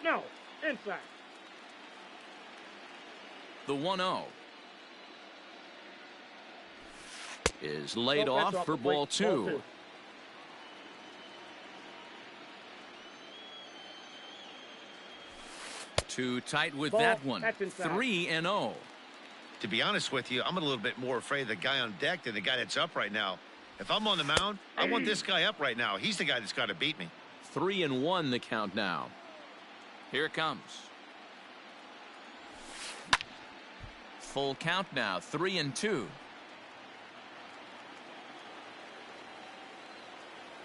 No, inside. The 1-0 is laid off for ball two. Too tight with that one. 3-0. To be honest with you, I'm a little bit more afraid of the guy on deck than the guy that's up right now. If I'm on the mound, I want this guy up right now. He's the guy that's got to beat me. 3-1 the count now. Here it comes. Full count now. 3-2.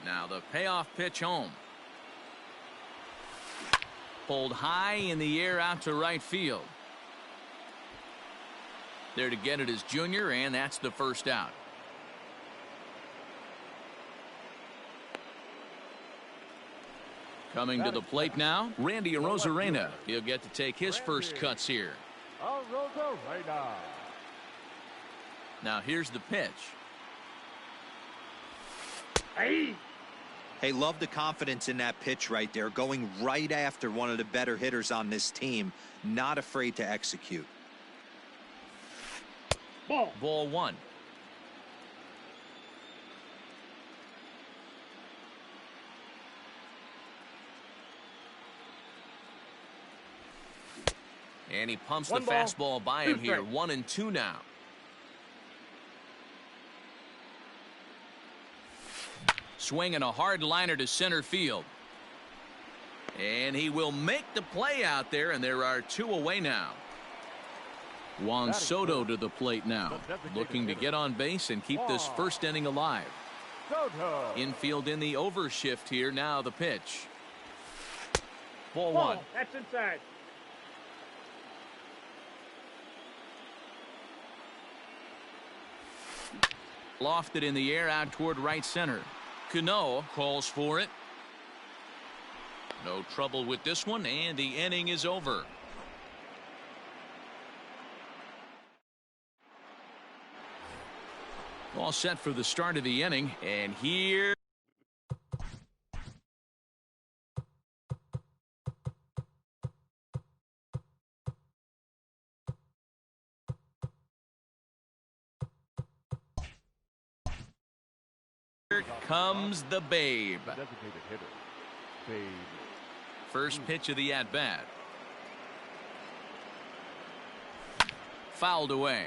Now the payoff pitch home. Pulled high in the air out to right field. There to get it is Junior, and that's the first out. Coming to the plate now, Randy Arozarena. He'll get to take his first cuts here. Now here's the pitch. Hey, love the confidence in that pitch right there, going right after one of the better hitters on this team, not afraid to execute. Ball one. And he pumps the fastball by him here. 1-2 now. Swinging a hard liner to center field. And he will make the play out there, and there are two away now. Juan Soto to the plate now, looking to get on base and keep this first inning alive. Infield in the overshift here. Now the pitch. Ball one. That's inside. Lofted in the air out toward right center. Cano calls for it. No trouble with this one, and the inning is over. All set for the start of the inning, and here comes the Babe. First pitch of the at-bat. Fouled away.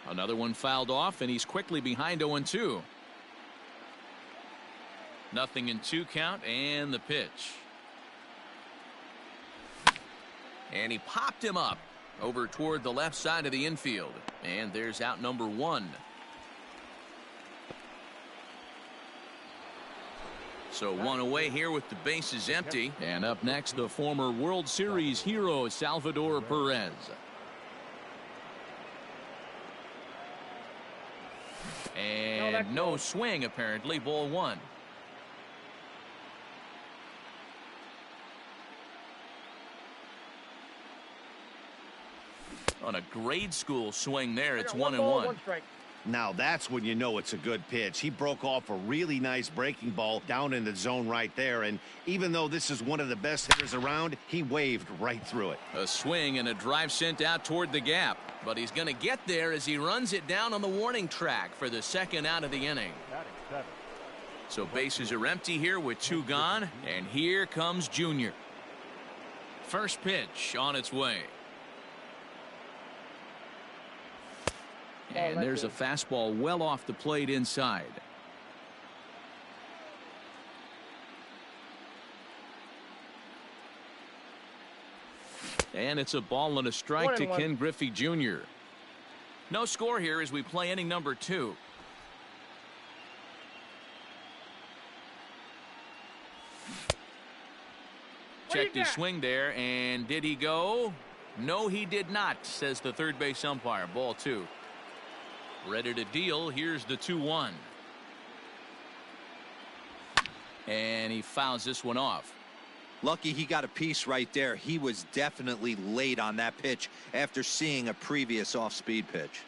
Another one fouled off, and he's quickly behind 0-2. Nothing in 2 count, and the pitch. And he popped him up over toward the left side of the infield. And there's out number 1. So 1 away here with the bases empty. And up next, the former World Series hero, Salvador Perez. And no swing, apparently. Ball 1. On a grade school swing there, it's 1-1. Now that's when you know it's a good pitch. He broke off a really nice breaking ball down in the zone right there, and even though this is one of the best hitters around, he waved right through it. A swing and a drive sent out toward the gap, but he's going to get there as he runs it down on the warning track for the second out of the inning. So bases are empty here with 2 gone, and here comes Junior. First pitch on its way. And there's a fastball well off the plate inside. And it's a ball and a strike to Ken Griffey Jr. No score here as we play inning number 2. Checked his swing there, and did he go? No, he did not, says the third base umpire. Ball 2. Ready to deal. Here's the 2-1. And he fouls this one off. Lucky he got a piece right there. He was definitely late on that pitch after seeing a previous off-speed pitch.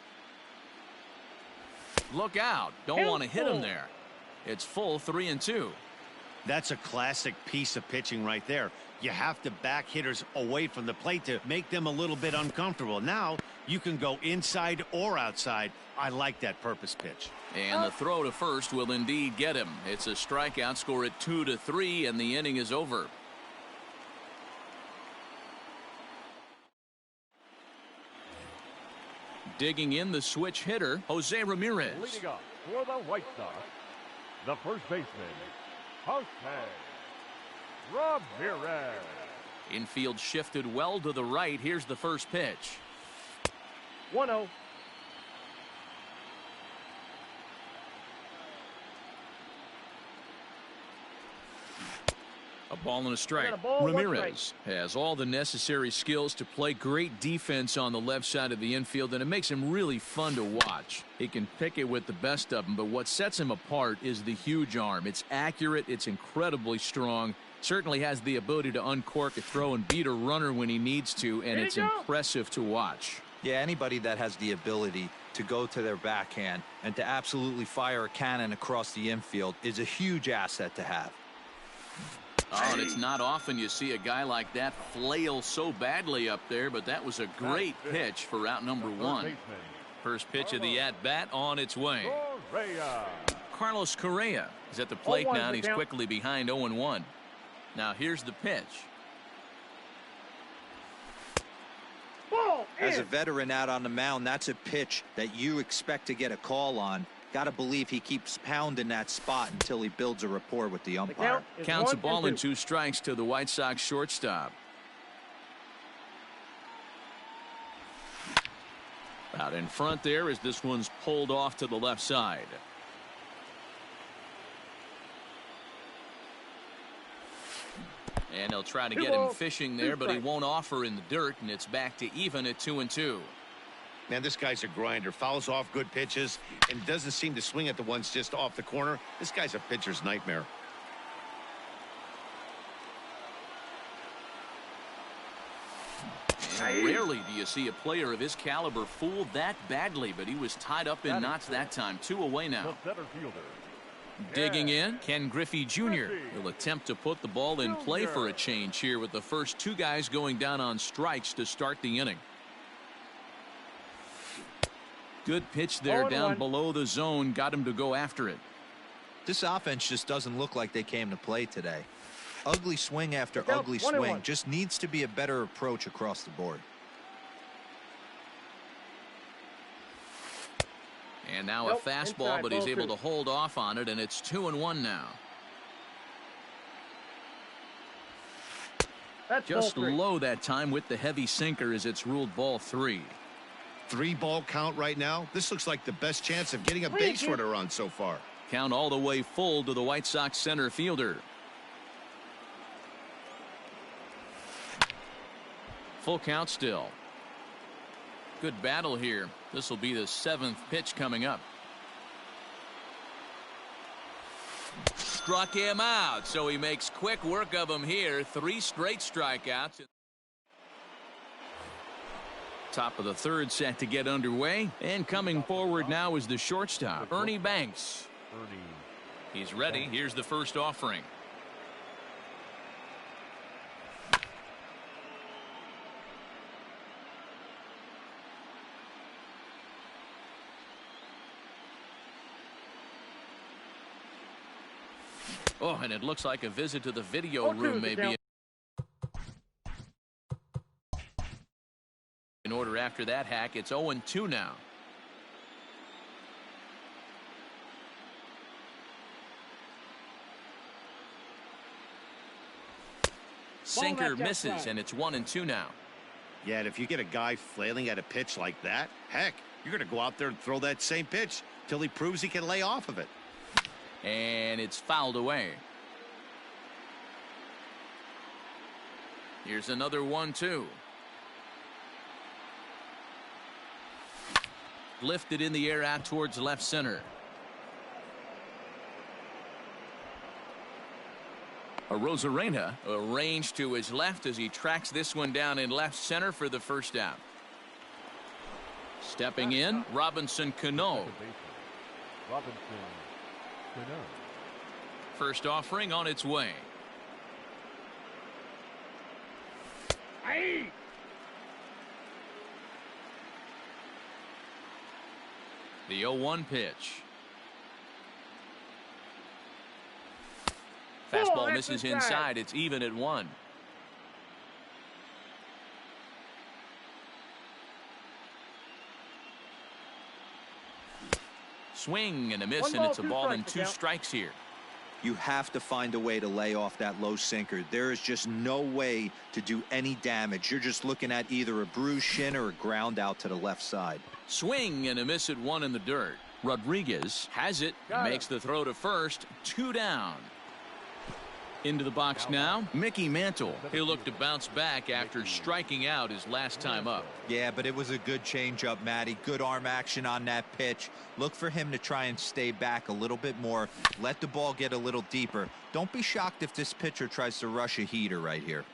Look out. Don't want to hit him there. It's full 3-2. That's a classic piece of pitching right there. You have to back hitters away from the plate to make them a little bit uncomfortable. Now you can go inside or outside. I like that purpose pitch. And the throw to first will indeed get him. It's a strikeout, score at 2-3, and the inning is over. Digging in, the switch hitter, Jose Ramirez. Leading up for the White Sox, the first baseman, Jose Ramirez. Infield shifted well to the right. Here's the first pitch. 1-0. A ball and a strike. Ball, Ramirez has all the necessary skills to play great defense on the left side of the infield, and it makes him really fun to watch. He can pick it with the best of them, but what sets him apart is the huge arm. It's accurate. It's incredibly strong. Certainly has the ability to uncork a throw and beat a runner when he needs to, and it's impressive to watch. Yeah, anybody that has the ability to go to their backhand and to absolutely fire a cannon across the infield is a huge asset to have. Oh, and it's not often you see a guy like that flail so badly up there, but that was a great pitch for out number one. First pitch of the at-bat on its way. Carlos Correa is at the plate now, and he's quickly behind 0-1. Now here's the pitch. As a veteran out on the mound, that's a pitch that you expect to get a call on. Got to believe he keeps pounding that spot until he builds a rapport with the umpire. Counts a ball and 2 strikes to the White Sox shortstop. Out in front there as this one's pulled off to the left side. And he'll try to get him fishing there, but he won't offer in the dirt, and it's back to even at 2-2. Man, this guy's a grinder. Fouls off good pitches and doesn't seem to swing at the ones just off the corner. This guy's a pitcher's nightmare. And rarely do you see a player of his caliber fooled that badly, but he was tied up in knots that time. 2 away now. Digging in, Ken Griffey Jr. will attempt to put the ball in play for a change here with the first 2 guys going down on strikes to start the inning. Good pitch there down below the zone. Got him to go after it. This offense just doesn't look like they came to play today. Ugly swing after ugly swing. Just needs to be a better approach across the board. And now a fastball, but he's able to hold off on it, and it's 2-1 now. Just low that time with the heavy sinker as it's ruled ball 3. 3-ball count right now. This looks like the best chance of getting a base runner on so far. Count all the way full to the White Sox center fielder. Full count still. Good battle here. This will be the 7th pitch coming up. Struck him out, so he makes quick work of him here. 3 straight strikeouts. Top of the 3rd set to get underway, and coming forward now is the shortstop, Ernie Banks. He's ready. Here's the first offering. Oh, and it looks like a visit to the video room maybe. In order after that hack, it's 0-2 now. Sinker misses, and it's 1-2 now. Yeah, and if you get a guy flailing at a pitch like that, heck, you're going to go out there and throw that same pitch till he proves he can lay off of it. And it's fouled away. Here's another 1-2. Lifted in the air out towards left center. Arozarena arranged to his left as he tracks this one down in left center for the first out. Stepping in, Robinson Cano. Robinson. Cano. First offering on its way. Aye. The 0-1 pitch. Fastball misses inside. It's even at 1. Swing and a miss, and it's a ball and 2 strikes here. You have to find a way to lay off that low sinker. There is just no way to do any damage. You're just looking at either a bruised shin or a ground out to the left side. Swing and a miss at 1 in the dirt. Rodriguez has it, makes the throw to first. 2 down. Into the box now, Mickey Mantle. He'll look to bounce back after striking out his last time up. Yeah, but it was a good changeup, Matty. Good arm action on that pitch. Look for him to try and stay back a little bit more. Let the ball get a little deeper. Don't be shocked if this pitcher tries to rush a heater right here.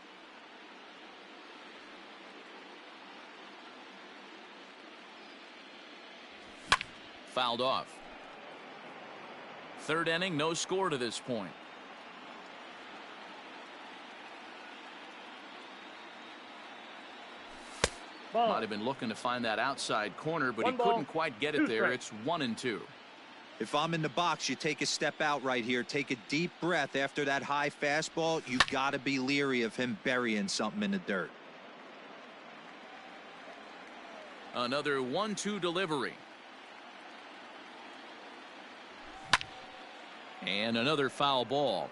Fouled off. 3rd inning, no score to this point. Might have been looking to find that outside corner, but he couldn't quite get it there. It's 1-2. If I'm in the box, you take a step out right here. Take a deep breath after that high fastball. You got to be leery of him burying something in the dirt. Another 1-2 delivery. And another foul ball.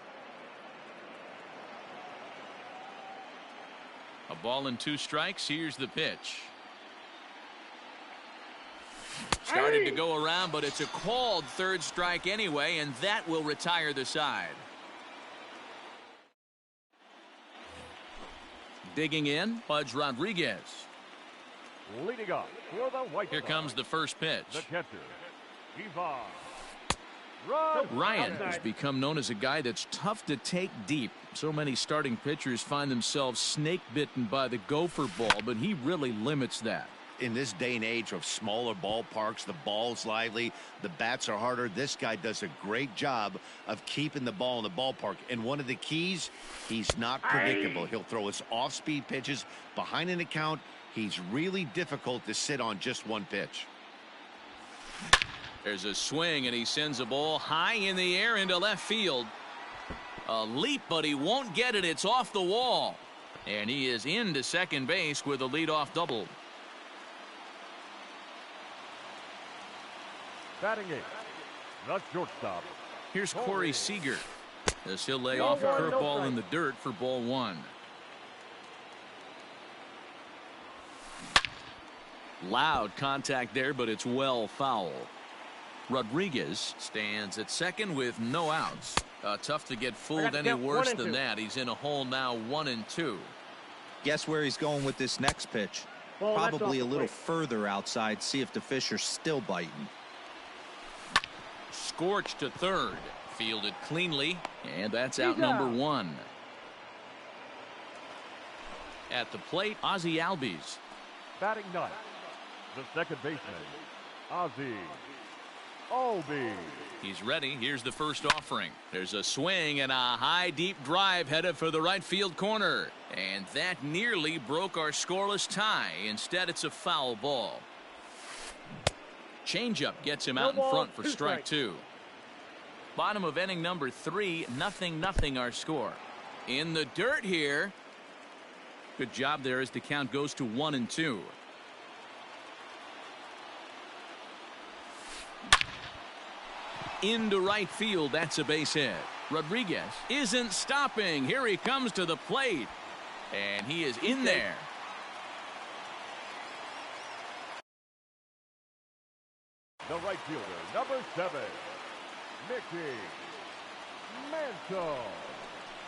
A ball and 2 strikes. Here's the pitch. Started to go around, but it's a called 3rd strike anyway, and that will retire the side. Digging in, Pudge Rodriguez. Leading off for the White Here Sox, comes the first pitch. the catcher, Ivan. Ryan has become known as a guy that's tough to take deep. So many starting pitchers find themselves snake bitten by the gopher ball, but he really limits that. In this day and age of smaller ballparks, the ball's lively, the bats are harder. This guy does a great job of keeping the ball in the ballpark. And one of the keys, he's not predictable. He'll throw his off-speed pitches behind an account. He's really difficult to sit on just one pitch. There's a swing, and he sends a ball high in the air into left field. A leap, but he won't get it. It's off the wall. And he is into second base with a leadoff double. Batting 8th, the shortstop. Here's Corey Seager, as he'll lay off a curveball in the dirt for ball 1. Loud contact there, but it's well foul. Rodriguez stands at second with no outs. Tough to get fooled any worse than that. He's in a hole now, 1-2. Guess where he's going with this next pitch? Probably a little further outside. See if the fish are still biting. Scorched to third. Fielded cleanly, and that's out number 1. At the plate, Ozzie Albies. Batting 9th, the second baseman, Ozzie Albies. He's ready. Here's the first offering. There's a swing and a high deep drive headed for the right field corner. And that nearly broke our scoreless tie. Instead, it's a foul ball. Changeup gets him out in front for strike 2. Bottom of inning number 3, 0-0 our score. In the dirt here. Good job there as the count goes to 1-2. Into right field. That's a base hit. Rodriguez isn't stopping. Here he comes to the plate. And he is in there. The right fielder, number 7, Mickey Mantle.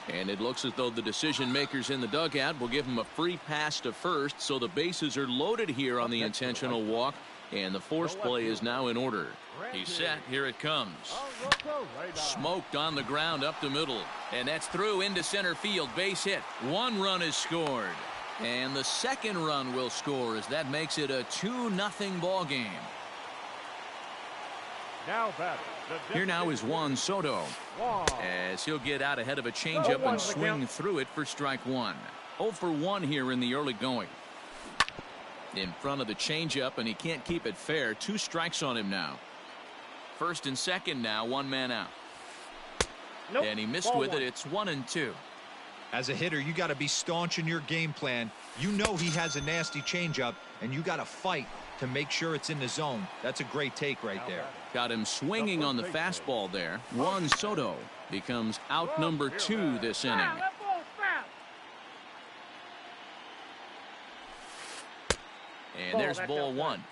And it looks as though the decision makers in the dugout will give him a free pass to first, so the bases are loaded here on the intentional walk, and the force play is now in order. He's set. Here it comes. Smoked on the ground up the middle, and that's through into center field. Base hit. 1 run is scored, and the second run will score as that makes it a 2-0 ball game. Now batting. Here now is Juan Soto, as he'll get out ahead of a changeup and swing through it for strike one. 0 for 1 here in the early going. In front of the changeup, and he can't keep it fair. 2 strikes on him now. First and second now, 1 man out. And he missed with it. It's 1-2. As a hitter, you got to be staunch in your game plan. You know he has a nasty changeup, and you got to fight to make sure it's in the zone. That's a great take right there. Got him swinging on the fastball there. Juan Soto becomes out number 2 this inning. And there's ball 1.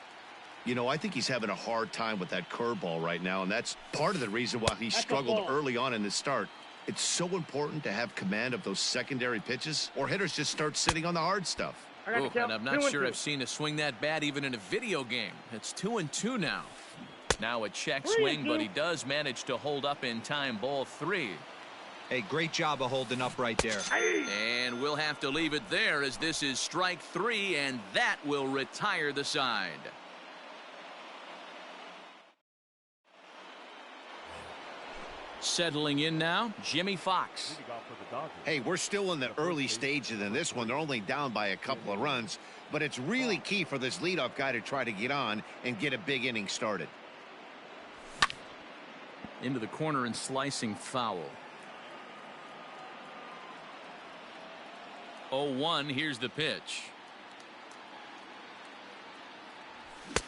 You know, I think he's having a hard time with that curveball right now, and that's part of the reason why he struggled early on in the start. It's so important to have command of those secondary pitches, or hitters just start sitting on the hard stuff. Ooh, and I'm not sure I've seen a swing that bad even in a video game. It's 2-2 now. Now a check swing, but he does manage to hold up in time. Ball 3. Hey, great job of holding up right there. And we'll have to leave it there, as this is strike 3, and that will retire the side. Settling in now, Jimmy Fox. Hey, we're still in the early stages in this one. They're only down by a couple of runs, but it's really key for this leadoff guy to try to get on and get a big inning started. Into the corner and slicing foul. 0-1, here's the pitch.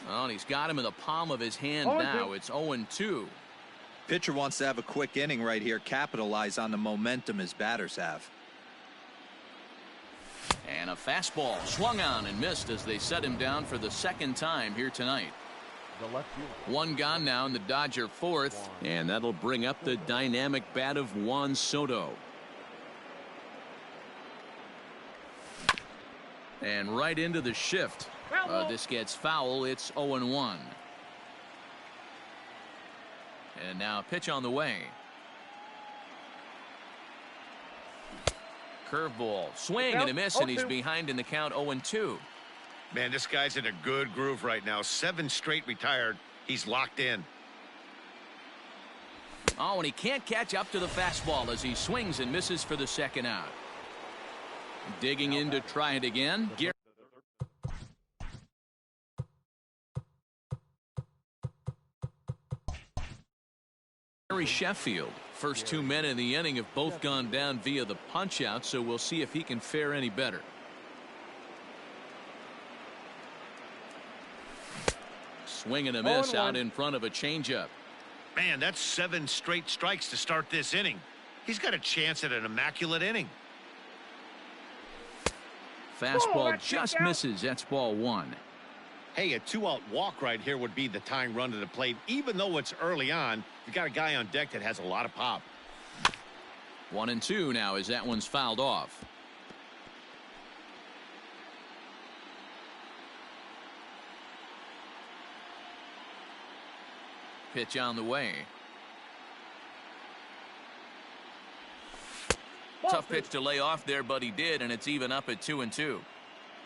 Oh, and he's got him in the palm of his hand now. It's 0-2. Pitcher wants to have a quick inning right here, capitalize on the momentum his batters have. And a fastball swung on and missed as they set him down for the second time here tonight. 1 gone now in the Dodger 4th, and that'll bring up the dynamic bat of Juan Soto. And right into the shift. This gets foul. It's 0-1. And now a pitch on the way. Curveball, swing and a miss, and he's behind in the count. 0-2. Man, this guy's in a good groove right now. 7 straight retired. He's locked in. Oh, and he can't catch up to the fastball as he swings and misses for the second out. Digging in to try it again. Gary Sheffield. First 2 men in the inning have both gone down via the punch out, so we'll see if he can fare any better. Swing and a miss out in front of a changeup. Man, that's 7 straight strikes to start this inning. He's got a chance at an immaculate inning. Fastball just misses. That's ball 1. Hey, a 2-out walk right here would be the tying run to the plate. Even though it's early on, you got a guy on deck that has a lot of pop. 1-2 now as that one's fouled off. Pitch on the way. Tough pitch to lay off there, but he did, and it's even up at 2-2.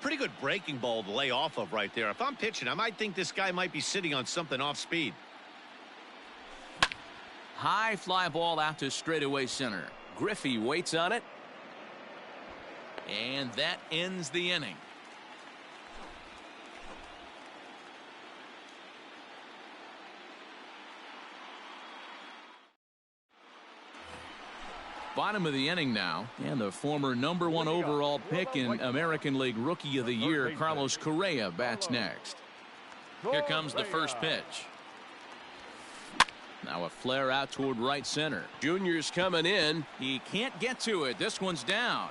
Pretty good breaking ball to lay off of right there. If I'm pitching, I might think this guy might be sitting on something off speed. High fly ball out to straightaway center. Griffey waits on it. And that ends the inning. Bottom of the inning now, and the former #1 overall pick in American League Rookie of the Year, Carlos Correa, bats next. Here comes the first pitch. Now a flare out toward right center. Junior's coming in. He can't get to it. This one's down.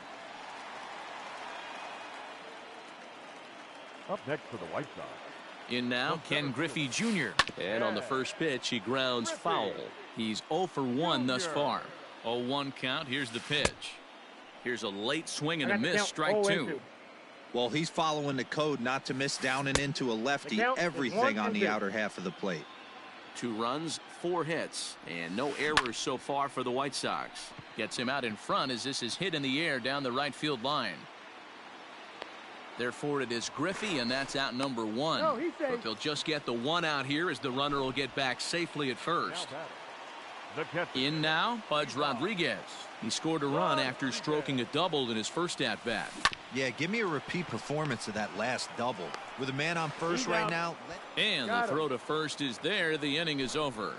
Up next for the White Sox. In now, Ken Griffey Jr. And on the first pitch, he grounds foul. He's 0 for 1 thus far. 0-1 count. Here's the pitch. Here's a late swing and a miss. Strike 2. Well, he's following the code not to miss down and into a lefty. Everything on the outer half of the plate. 2 runs, 4 hits, and no errors so far for the White Sox. Gets him out in front as this is hit in the air down the right field line. Therefore, it is Griffey, and that's out number 1. No, he's safe. But they'll just get the 1 out here as the runner will get back safely at first. The catcher. In now, Pudge Rodriguez. He scored a run after stroking a double in his first at-bat. Yeah, give me a repeat performance of that last double. With a man on first right now. And the throw to first is there. The inning is over.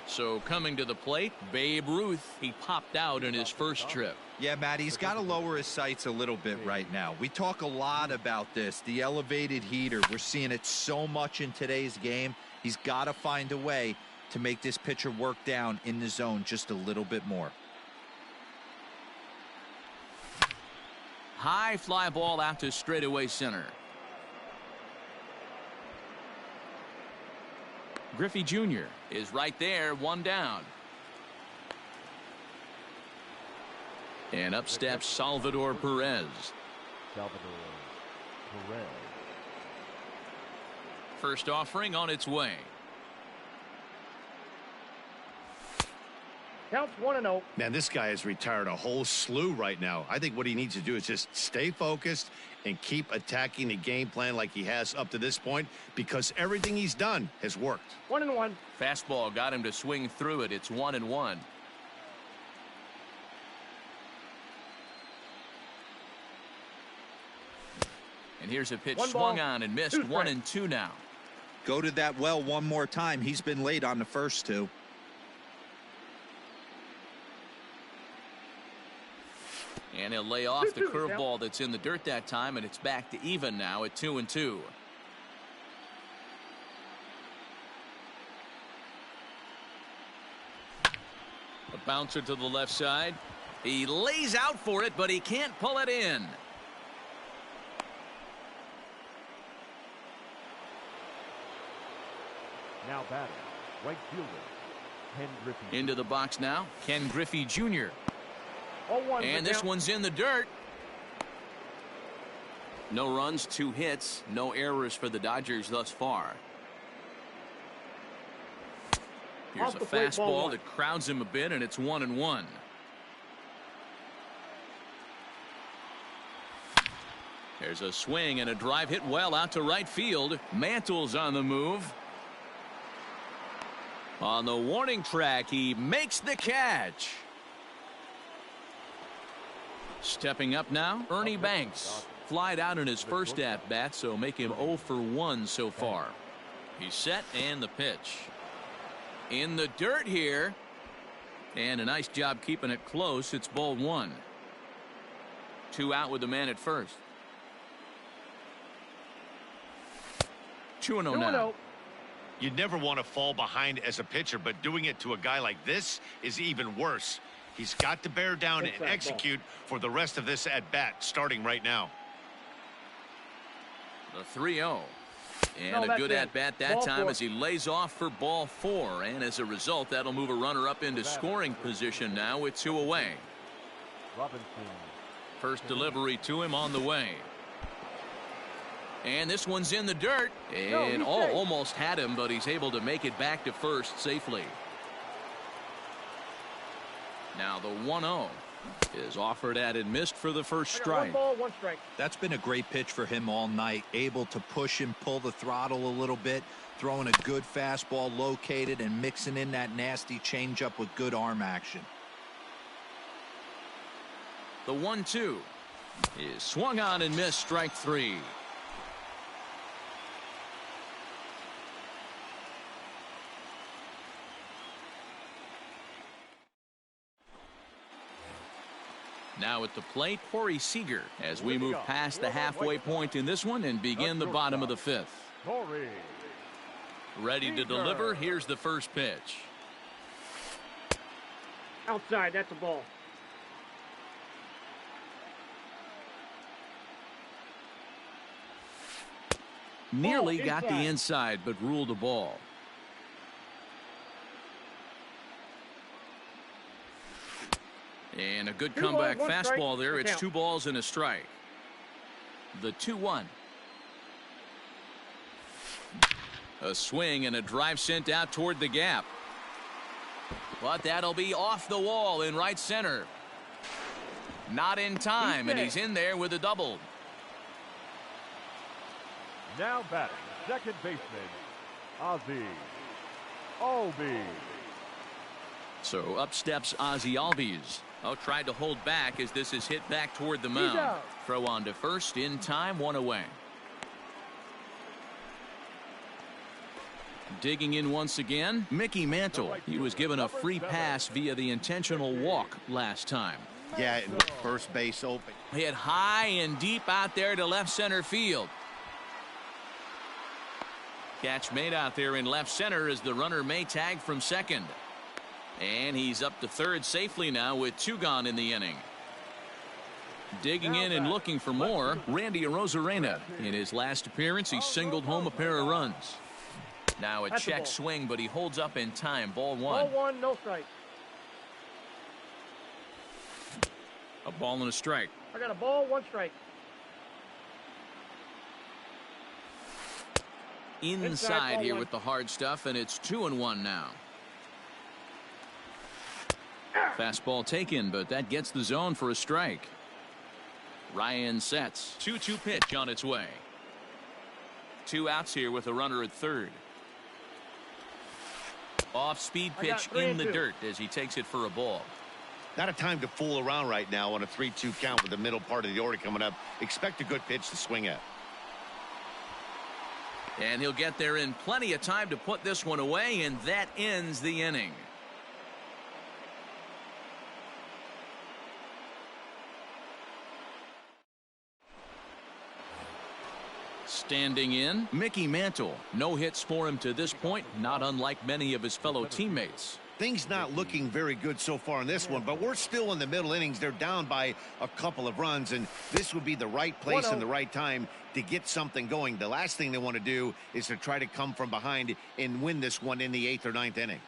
So coming to the plate, Babe Ruth. He popped out in his first trip. Yeah, Matt, he's got to lower his sights a little bit right now. We talk a lot about this, the elevated heater. We're seeing it so much in today's game. He's got to find a way to make this pitcher work down in the zone just a little bit more. High fly ball out to straightaway center. Griffey Jr. is right there, 1 down. And up steps Salvador Perez. First offering on its way. Counts 1-0. Man, this guy has retired a whole slew right now. I think what he needs to do is just stay focused and keep attacking the game plan like he has up to this point, because everything he's done has worked. 1-1. Fastball got him to swing through it. It's 1-1. And here's a pitch swung on and missed. 1-2 now. Go to that well one more time. He's been late on the first 2. And he'll lay off the curveball that's in the dirt that time, and it's back to even now at 2-2. A bouncer to the left side. He lays out for it, but he can't pull it in. Now batting, right fielder, Ken Griffey. Into the box now, Ken Griffey Jr. 0-1. And this one's in the dirt. No runs, 2 hits, no errors for the Dodgers thus far. Here's a fastball that crowds him a bit, and it's 1-1. There's a swing and a drive hit well out to right field. Mantle's on the move. On the warning track, he makes the catch. Stepping up now, Ernie Banks. Flied out in his first at-bat, so make him 0 for 1 so far. He's set, and the pitch. In the dirt here. And a nice job keeping it close. It's ball 1. 2 out with the man at first. 2-0 now. You never want to fall behind as a pitcher, but doing it to a guy like this is even worse. He's got to bear down and execute for the rest of this at-bat, starting right now. The 3-0. And a good at-bat that time as he lays off for ball 4. And as a result, that'll move a runner up into scoring position now with 2 away. First delivery to him on the way. And this one's in the dirt. And almost had him, but he's able to make it back to first safely. Now the 1-0 is offered at and missed for the first strike. 1 ball, 1 strike. That's been a great pitch for him all night. Able to push and pull the throttle a little bit. Throwing a good fastball located and mixing in that nasty changeup with good arm action. The 1-2 is swung on and missed. Strike 3. Now at the plate, Corey Seager, as we move past the halfway point in this one and begin the bottom of the 5th. Ready to deliver. Here's the first pitch. Outside, that's a ball. Nearly got the inside, but ruled a ball. And a good comeback fastball there. It's 2 balls and a strike. The 2-1. A swing and a drive sent out toward the gap. But that'll be off the wall in right center. Not in time, and he's in there with a double. Now batting, second baseman, Ozzie Albies. So up steps Ozzie Albies. Oh, tried to hold back as this is hit back toward the mound. Throw on to first in time, one away. Digging in once again, Mickey Mantle. He was given a free pass via the intentional walk last time. Yeah, and with first base open. Hit high and deep out there to left center field. Catch made out there in left center as the runner may tag from second. And he's up to third safely now with 2 gone in the inning. Digging in and looking for more, Randy Arozarena. In his last appearance, he singled home a pair of runs. Now a check swing, but he holds up in time. Ball 1. Ball 1, no strike. A ball and a strike. I got a ball, 1 strike. Inside here with the hard stuff, and it's 2-1 now. Fastball taken, but that gets the zone for a strike. Ryan sets. 2-2 pitch on its way. 2 outs here with a runner at third. Off-speed pitch in the dirt as he takes it for a ball. Not a time to fool around right now on a 3-2 count with the middle part of the order coming up. Expect a good pitch to swing at. And he'll get there in plenty of time to put this one away, and that ends the inning. Standing in, Mickey Mantle. No hits for him to this point, not unlike many of his fellow teammates. Things not looking very good so far in this one, but we're still in the middle innings. They're down by a couple of runs, and this would be the right place and the right time to get something going. The last thing they want to do is to try to come from behind and win this one in the 8th or 9th inning.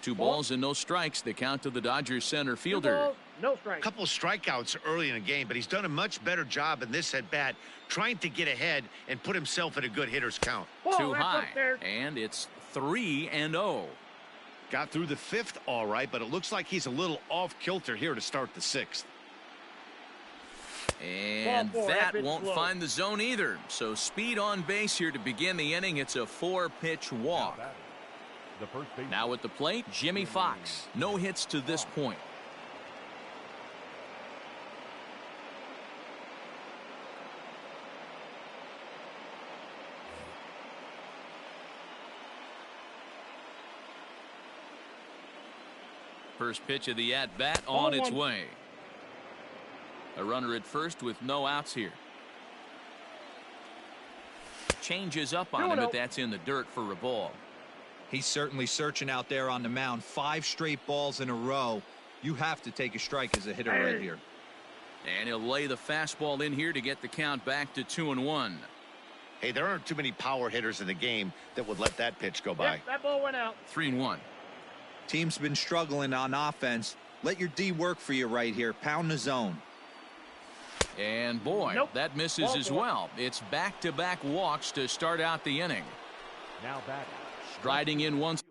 2 balls and no strikes. The count to the Dodgers center fielder. 2 balls, no strikes. A couple of strikeouts early in the game, but he's done a much better job in this at bat trying to get ahead and put himself in a good hitter's count. Too high, and it's 3-0. Got through the 5th all right, but it looks like he's a little off kilter here to start the 6th. And that won't find the zone either. So speed on base here to begin the inning. It's a 4-pitch walk. Now at the plate, Jimmy Fox. No hits to this point. First pitch of the at-bat on its way. A runner at first with no outs here. Changes up on him, but that's in the dirt for a ball. He's certainly searching out there on the mound. 5 straight balls in a row. You have to take a strike as a hitter right here. And he'll lay the fastball in here to get the count back to 2-1. Hey, there aren't too many power hitters in the game that would let that pitch go by. Yep, that ball went out. 3-1. Team's been struggling on offense. Let your D work for you right here. Pound the zone. And boy, that misses as well. It's back-to-back walks to start out the inning. Now batting. Striding in once.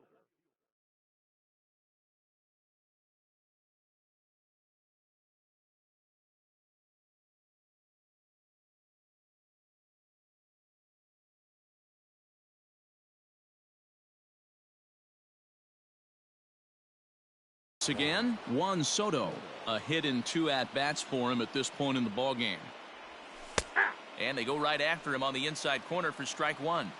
Again, Juan Soto. A hit in 2 at-bats for him at this point in the ballgame. And they go right after him on the inside corner for strike 1.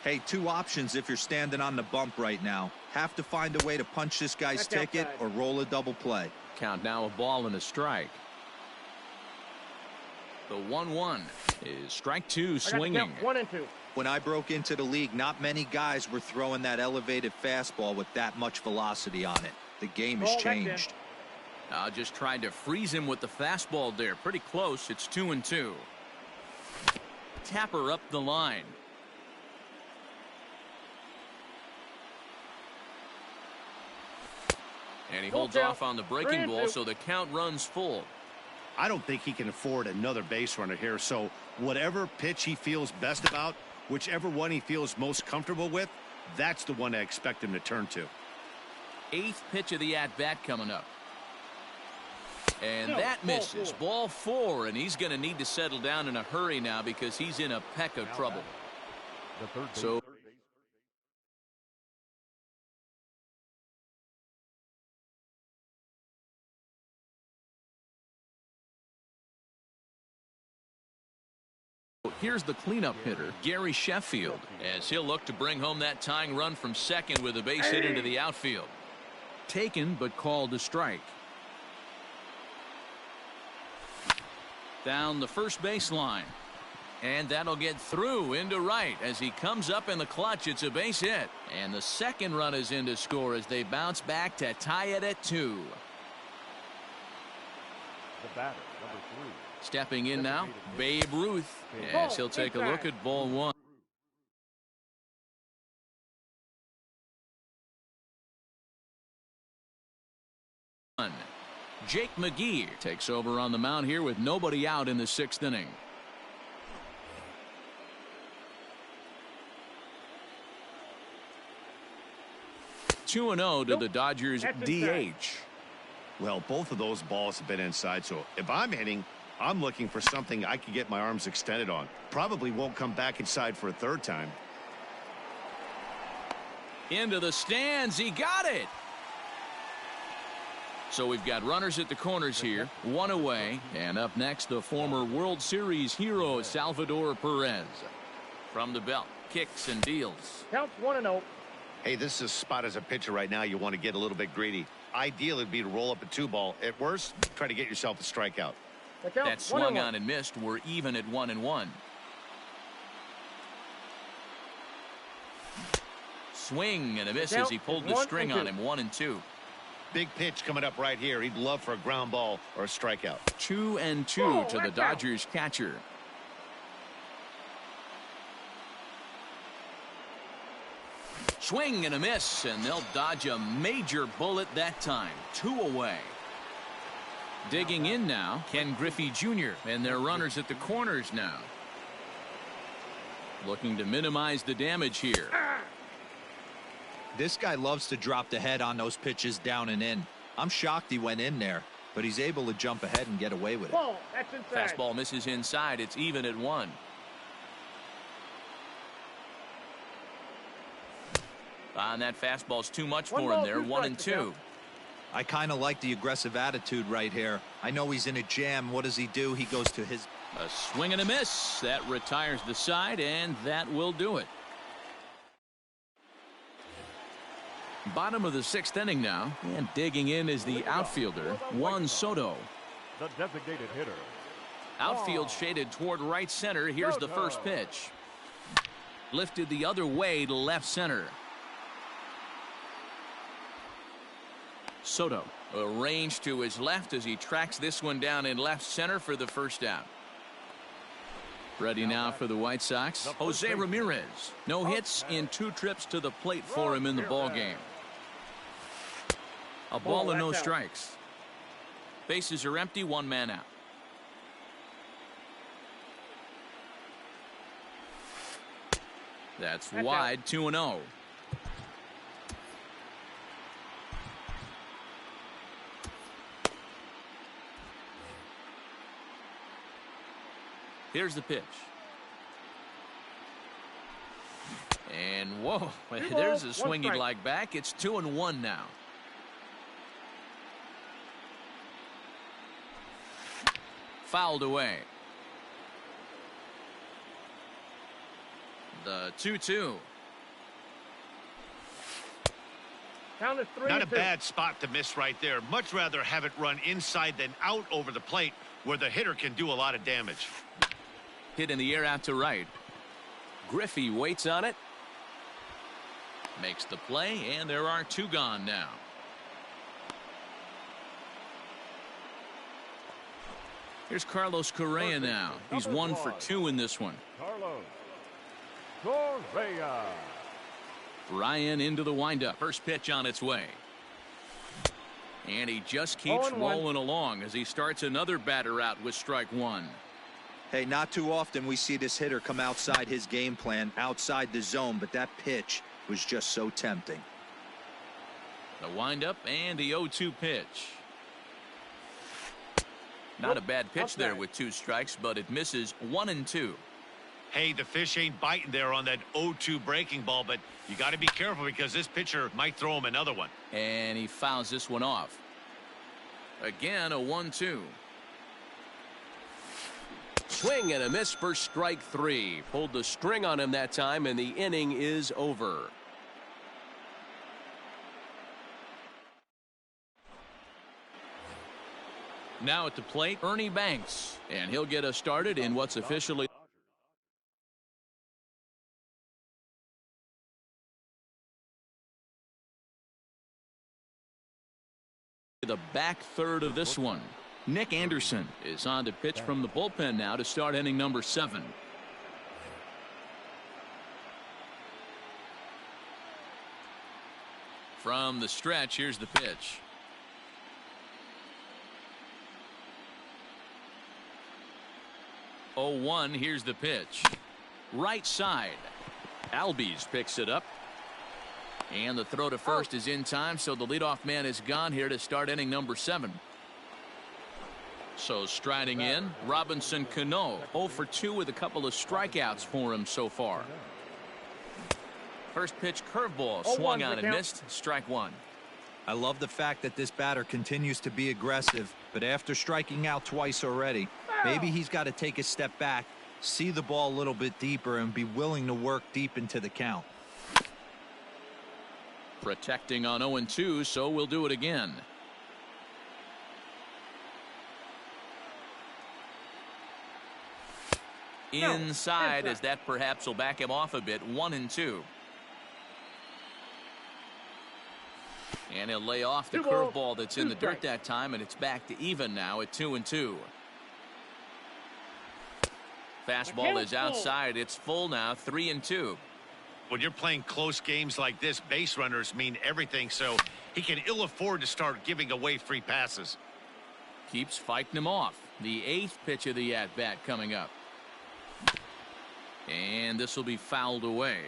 Hey, 2 options if you're standing on the bump right now. Have to find a way to punch this guy's ticket or roll a double play. Count now, a ball and a strike. The 1-1 is strike 2 swinging. 1 and 2. When I broke into the league, not many guys were throwing that elevated fastball with that much velocity on it. The game has changed. Just tried to freeze him with the fastball there. Pretty close. It's 2-2. Tapper up the line. And he holds off on the breaking ball, so the count runs full. I don't think he can afford another base runner here, so whatever pitch he feels best about, whichever one he feels most comfortable with, that's the one I expect him to turn to. 8th pitch of the at-bat coming up. And that misses. Ball 4, and he's going to need to settle down in a hurry now because he's in a peck of trouble. The third base. So here's the cleanup hitter, Gary Sheffield, as he'll look to bring home that tying run from second with a base hit into the outfield. Taken, but called a strike. Down the first baseline. And that'll get through into right as he comes up in the clutch. It's a base hit. And the second run is in to score as they bounce back to tie it at 2. The batter, number 3. Stepping in now, Babe Ruth, as he'll take a look at ball 1. Jake McGee takes over on the mound here with nobody out in the 6th inning. Two and 0 to the Dodgers DH. Well, both of those balls have been inside, so if I'm hitting, I'm looking for something I can get my arms extended on. Probably won't come back inside for a third time. Into the stands. He got it. So we've got runners at the corners here, 1 away, and up next the former World Series hero Salvador Perez. From the belt, kicks and deals. Counts 1-0. Hey, this is a spot as a pitcher right now you want to get a little bit greedy. Ideally, it'd be to roll up a 2-ball. At worst, try to get yourself a strikeout. That swung on and missed. We're even at 1-1. Swing and a miss as he pulled the string on him. 1-2. Big pitch coming up right here. He'd love for a ground ball or a strikeout. 2-2 to the Dodgers catcher. Swing and a miss, and they'll dodge a major bullet that time. 2 away. Digging in now, Ken Griffey Jr. and their runners at the corners now. Looking to minimize the damage here. This guy loves to drop the head on those pitches down and in. I'm shocked he went in there, but he's able to jump ahead and get away with it. Ball, that's inside. Fastball misses inside. It's even at 1. And that fastball's too much for him there. 1-2. I kind of like the aggressive attitude right here. I know he's in a jam. What does he do? He goes to his... A swing and a miss. That retires the side, and that will do it. Bottom of the 6th inning now, and digging in is the outfielder, Juan Soto. The designated hitter. Outfield shaded toward right center. Here's the first pitch. Lifted the other way to left center. Soto arranged to his left as he tracks this one down in left center for the first out. Ready now for the White Sox, Jose Ramirez. No hits in 2 trips to the plate for him in the ball game. A ball and no strikes. Bases are empty, 1 man out. That's wide, 2-0. Here's the pitch. And whoa, there's a swing he'd like back. It's 2-1 now. Fouled away. The 2-2. Count is 3-2. Not a bad spot to miss right there. Much rather have it run inside than out over the plate where the hitter can do a lot of damage. Hit in the air out to right. Griffey waits on it. Makes the play, and there are 2 gone now. Here's Carlos Correa now. He's 1 for 2 in this one. Carlos Correa. Ryan into the windup. First pitch on its way. And he just keeps rolling along as he starts another batter out with strike 1. Hey, not too often we see this hitter come outside his game plan, outside the zone, but that pitch was just so tempting. The windup and the 0-2 pitch. Not a bad pitch there with 2 strikes, but it misses 1-2. Hey, the fish ain't biting there on that 0-2 breaking ball, but you got to be careful because this pitcher might throw him another one. And he fouls this one off. Again, a 1-2. Swing and a miss for strike 3. Pulled the string on him that time, and the inning is over. Now at the plate, Ernie Banks, and he'll get us started in what's officially the back third of this one. Nick Anderson is on to pitch from the bullpen now to start inning number 7. From the stretch, here's the pitch. Oh, 1, here's the pitch. Right side. Albies picks it up. And the throw to first is in time, so the leadoff man is gone here to start inning number 7. So striding in, Robinson Cano, 0 for 2 with a couple of strikeouts for him so far. First pitch curveball swung on and missed. Strike 1. I love the fact that this batter continues to be aggressive, but after striking out twice already, maybe he's got to take a step back, see the ball a little bit deeper, and be willing to work deep into the count. Protecting on 0-2, so we'll do it again. Inside, as that perhaps will back him off a bit. 1-2. And he'll lay off the curveball that's in the dirt that time, and it's back to even now at 2-2. Fastball is outside. It's full now. 3-2. When you're playing close games like this, base runners mean everything, so he can ill afford to start giving away free passes. Keeps fighting him off. The 8th pitch of the at-bat coming up. And this will be fouled away.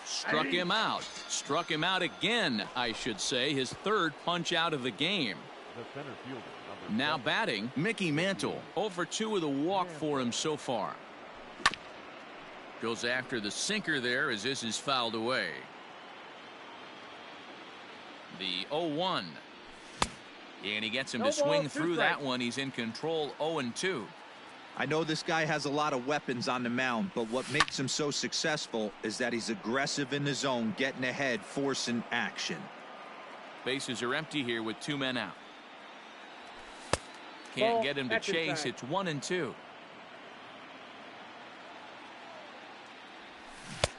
Struck him out. Struck him out again, I should say. His 3rd punch out of the game. The center fielder, Now batting, Mickey Mantle. 0 for 2 with a walk for him so far. Goes after the sinker there as this is fouled away. The 0-1. And he gets him to swing through that one. He's in control. 0-2. I know this guy has a lot of weapons on the mound, but what makes him so successful is that he's aggressive in the zone, getting ahead, forcing action. Bases are empty here with 2 men out. Can't get him to chase. It's 1-2.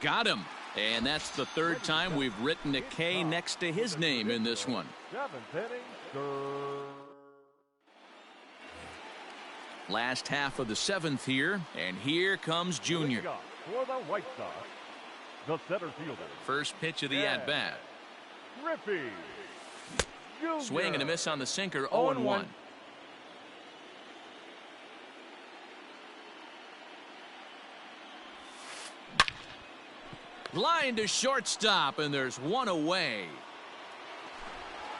Got him. And that's the 3rd time we've written a K next to his name in this one. 7th inning, Last half of the 7th here, and here comes Junior. For the White Sox, the center fielder. First pitch of the at-bat. Griffey Jr. Swing and a miss on the sinker. 0-1. Line to shortstop, and there's 1 away.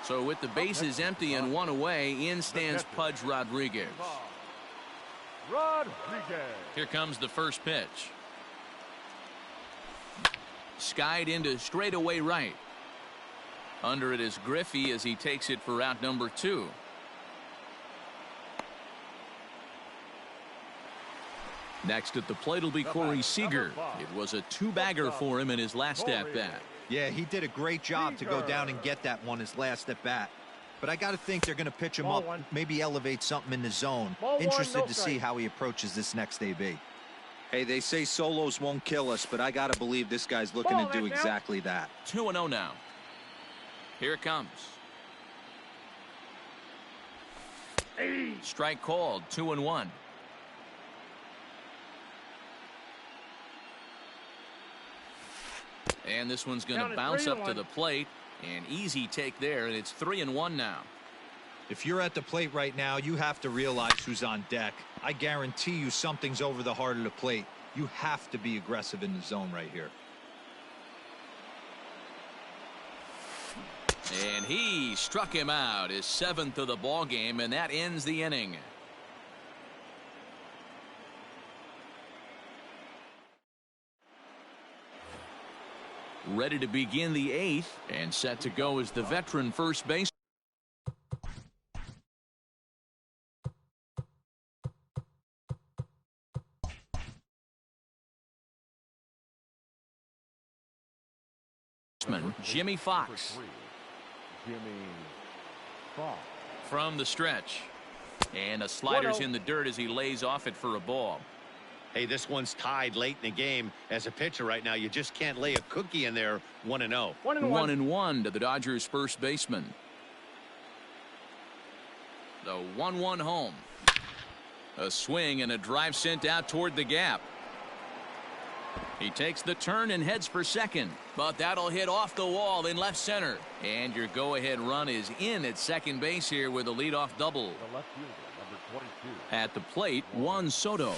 So with the bases empty and 1 away, in stands Pudge Rodriguez. Here comes the first pitch. Skied into straightaway right. Under it is Griffey as he takes it for out number 2. Next at the plate will be Corey Seager. It was a 2-bagger for him in his last at-bat. Yeah, he did a great job to go down and get that one his last at-bat. But I got to think they're going to pitch him up, maybe elevate something in the zone. Interested to see how he approaches this next AB. Hey, they say solos won't kill us, but I got to believe this guy's looking to do exactly that. 2-0 now. Here it comes. Strike called. 2-1. And this one's going to bounce up to the plate. An easy take there, and it's 3-1 now. If you're at the plate right now, you have to realize who's on deck. I guarantee you something's over the heart of the plate. You have to be aggressive in the zone right here. And he struck him out, his 7th of the ball game, and that ends the inning. Ready to begin the 8th and set to go is the veteran first base. Jimmy Fox. Jimmy Fox. From the stretch. And a slider's in the dirt as he lays off it for a ball. Hey, this one's tied late in the game. As a pitcher right now, you just can't lay a cookie in there. 1-0. 1-1 to the Dodgers first baseman. The 1-1 home. A swing and a drive sent out toward the gap. He takes the turn and heads for second, but that'll hit off the wall in left center. And your go-ahead run is in at second base here with a leadoff double. The left fielder, number 22. At the plate, Juan Soto.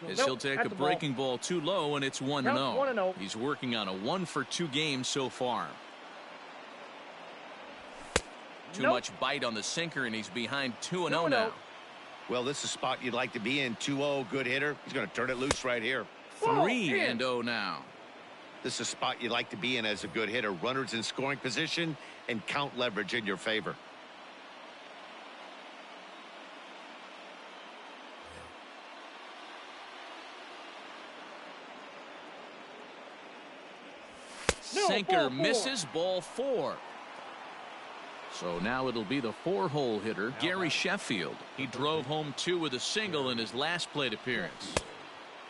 As he'll take a breaking ball too low, and it's 1-0. He's working on a 1-for-2 game so far. Too much bite on the sinker, and he's behind 2-0 now. Well, this is a spot you'd like to be in. 2-0, good hitter. He's going to turn it loose right here. 3-0 now. This is a spot you'd like to be in as a good hitter. Runners in scoring position and count leverage in your favor. Sinker misses, ball 4. So now it'll be the 4-hole hitter, Gary Sheffield. He drove home 2 with a single in his last plate appearance.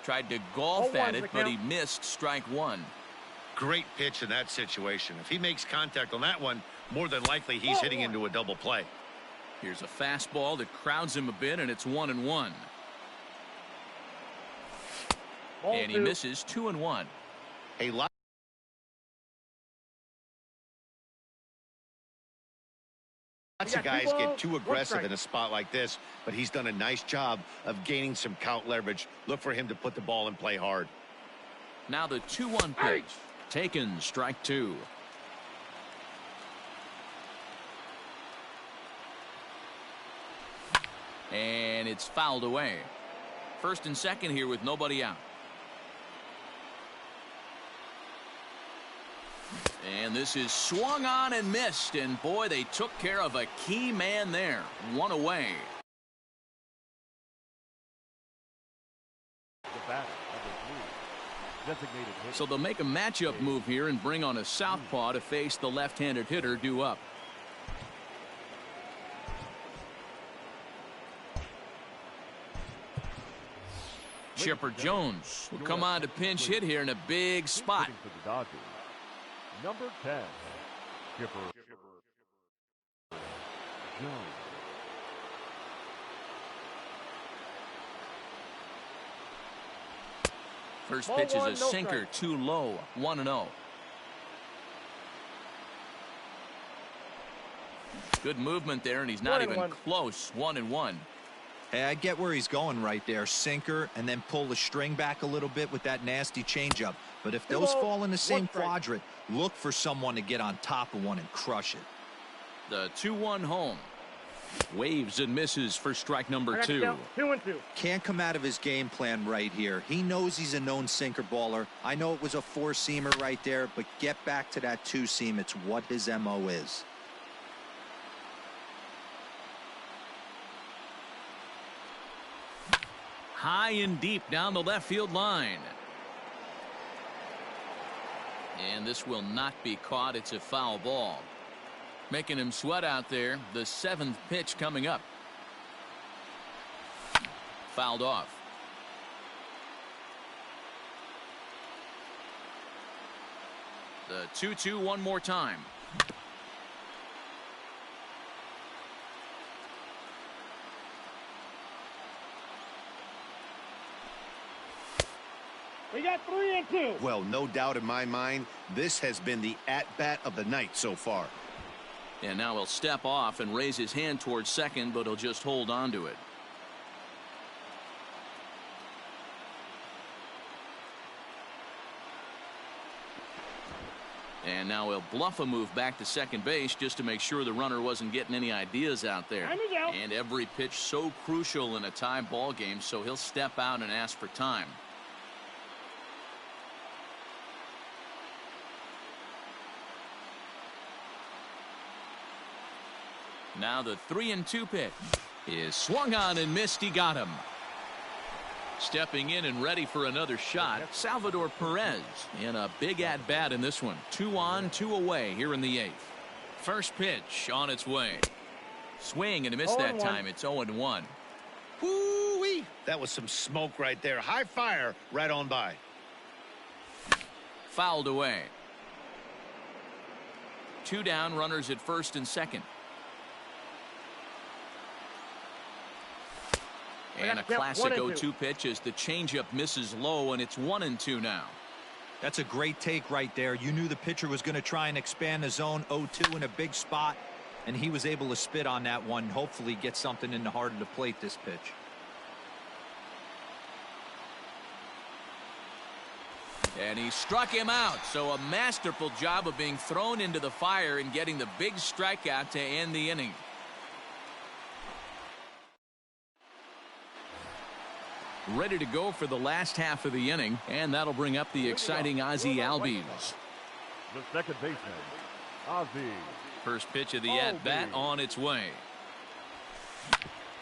Tried to golf at it, but he missed strike 1. Great pitch in that situation. If he makes contact on that one, more than likely he's hitting into a double play. Here's a fastball that crowds him a bit, and it's 1-1. And he misses 2-1. Hey, lots of guys get too aggressive in a spot like this, but he's done a nice job of gaining some count leverage. Look for him to put the ball in play hard. Now the 2-1 pitch. Taken, strike 2. And it's fouled away. First and second here with nobody out. And this is swung on and missed, and boy, they took care of a key man there. 1 away. The batter, number 3. Designated hitter. So they'll make a matchup move here and bring on a southpaw to face the left-handed hitter due up. Chipper Jones will come on to pinch hit here in a big spot. For the Dodgers. Number 10, Chipper Jones. First pitch is a sinker, too low. 1-0. Good movement there, and he's not even close. 1-1. Hey, I get where he's going right there. Sinker, and then pull the string back a little bit with that nasty changeup. But if those fall in the same quadrant, look for someone to get on top of one and crush it. The 2-1 home. Waves and misses for strike number 2. 2-2. Can't come out of his game plan right here. He knows he's a known sinker baller. I know it was a 4-seamer right there, but get back to that 2-seam. It's what his MO is. High and deep down the left field line. And this will not be caught. It's a foul ball. Making him sweat out there. The 7th pitch coming up. Fouled off. The 2-2 one more time. We got 3-2. Well, no doubt in my mind, this has been the at-bat of the night so far. And now he'll step off and raise his hand towards second, but he'll just hold on to it. And now he'll bluff a move back to second base just to make sure the runner wasn't getting any ideas out there. And every pitch so crucial in a tie ball game, so he'll step out and ask for time. Now the 3-2 pitch is swung on and missed. He got him. Stepping in and ready for another shot, Salvador Perez in a big at-bat in this one. 2 on, 2 away here in the 8th. First pitch on its way. Swing and a miss that time. It's 0-1. Woo-wee! That was some smoke right there. High fire right on by. Fouled away. 2 down, runners at first and second. And a classic 0-2 pitch as the changeup misses low, and it's 1-2 now. That's a great take right there. You knew the pitcher was going to try and expand the zone. 0-2 in a big spot, and he was able to spit on that one. Hopefully get something in the heart of the plate this pitch. And he struck him out, so a masterful job of being thrown into the fire and getting the big strikeout to end the inning. Ready to go for the last half of the inning, and that'll bring up the exciting Ozzie Albies. The second baseman, Ozzie. First pitch of the at-bat on its way.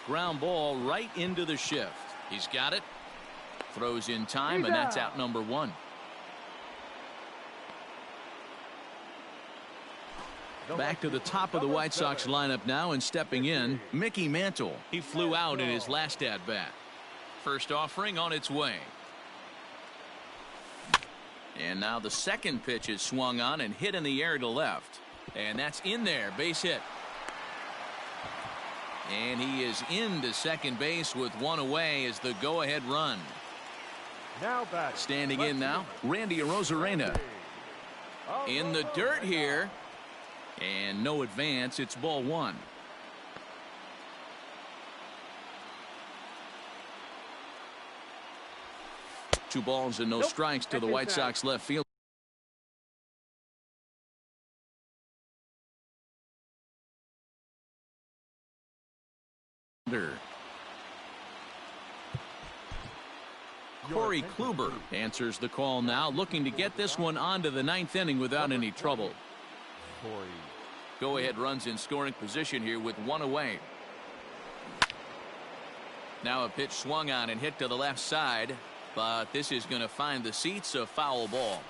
Ground ball right into the shift. He's got it. Throws in time, and that's out number 1. Back to the top of the White Sox lineup now, and stepping in, Mickey Mantle. He flew out in his last at-bat. First offering on its way. And now the second pitch is swung on and hit in the air to left. And that's in there. Base hit. And he is into second base with 1 away as the go-ahead run. Now back. Standing in now, Randy Arozarena. In the dirt here. And no advance. It's ball 1. 2 balls and no strikes to the White Sox left field. Corey Kluber answers the call now, looking to get this one onto the 9th inning without any trouble. Go-ahead runs in scoring position here with 1 away. Now a pitch swung on and hit to the left side. But this is going to find the seats. A foul ball.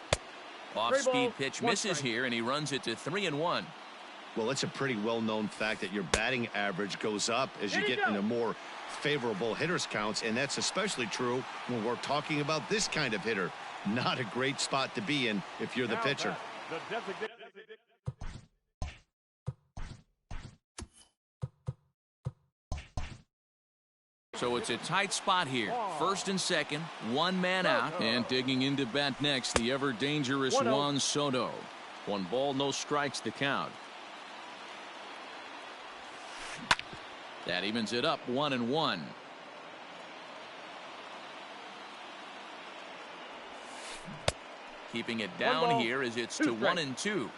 Off-speed pitch misses here, and he runs it to 3-1. Well, it's a pretty well-known fact that your batting average goes up as you get into more favorable hitters counts, and that's especially true when we're talking about this kind of hitter. Not a great spot to be in if you're the pitcher. So it's a tight spot here. First and second, 1 man out, and digging into bat next, the ever dangerous Juan Soto. 1 ball, no strikes to count. That evens it up 1-1. Keeping it down here as it's to 1-2.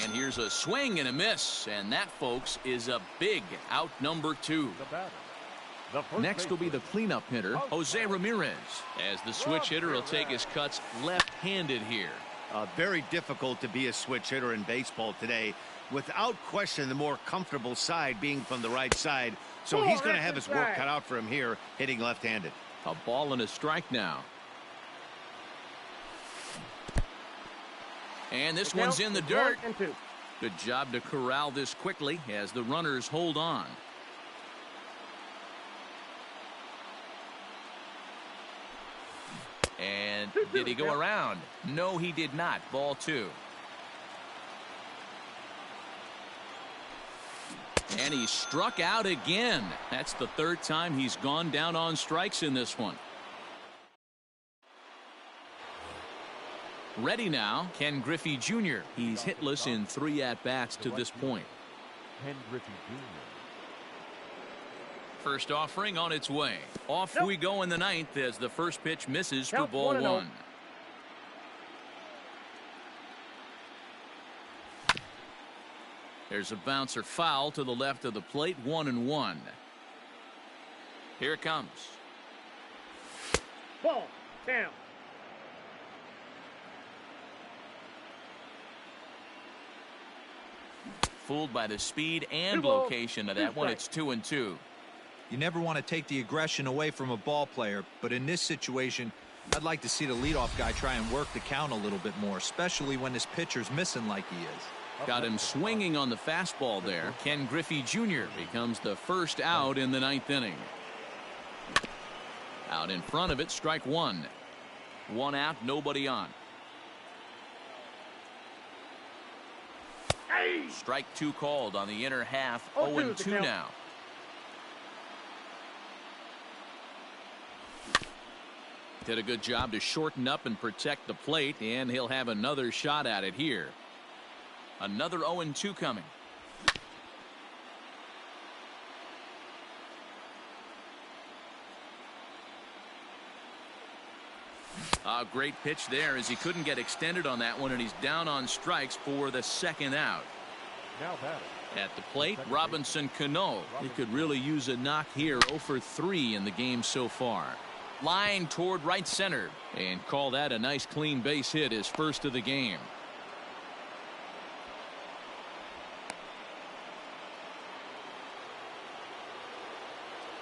And here's a swing and a miss, and that, folks, is a big out number 2. Next will be the cleanup hitter, Jose Ramirez, as the switch hitter will take his cuts left-handed here. Very difficult to be a switch hitter in baseball today. Without question, the more comfortable side being from the right side. So he's going to have his work cut out for him here, hitting left-handed. A ball and a strike now. And this one's in the dirt. Good job to corral this quickly as the runners hold on. And did he go around? No, he did not. Ball 2. And he struck out again. That's the 3rd time he's gone down on strikes in this one. Ready now, Ken Griffey Jr. He's hitless in 3 at-bats to this point. Ken Griffey Jr. First offering on its way. Off we go in the ninth as the first pitch misses for Count ball 1-0. one. There's a bouncer foul to the left of the plate. 1-1. Here it comes. Ball. Down. Fooled by the speed and 2 balls, location of 2 that one. strikes. It's 2-2. You never want to take the aggression away from a ball player, but in this situation, I'd like to see the leadoff guy try and work the count a little bit more, especially when his pitcher's missing like he is. Got him swinging on the fastball there. Ken Griffey Jr. becomes the first out in the ninth inning. Out in front of it, strike one. One out, nobody on. Hey. Strike two called on the inner half. 0-2 is the 0-2 count. now. Did a good job to shorten up and protect the plate, and he'll have another shot at it here. Another 0-2 coming. A great pitch there as he couldn't get extended on that one, and he's down on strikes for the second out. Now batting. At the plate, Robinson Cano. He could really use a knock here. 0 for 3 in the game so far. Line toward right center, and call that a nice clean base hit, his first of the game.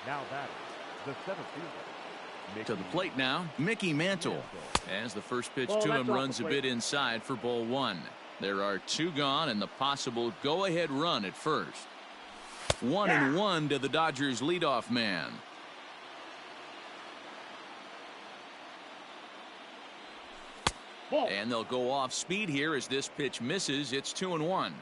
Now batting. The center fielder. To the plate now, Mickey Mantle. As the first pitch Ball, to that's him off runs the a plate. bit inside for ball one. There are two gone and the possible go-ahead run at first. 1-1 to the Dodgers leadoff man. Ball. And they'll go off speed here as this pitch misses. It's 2-1.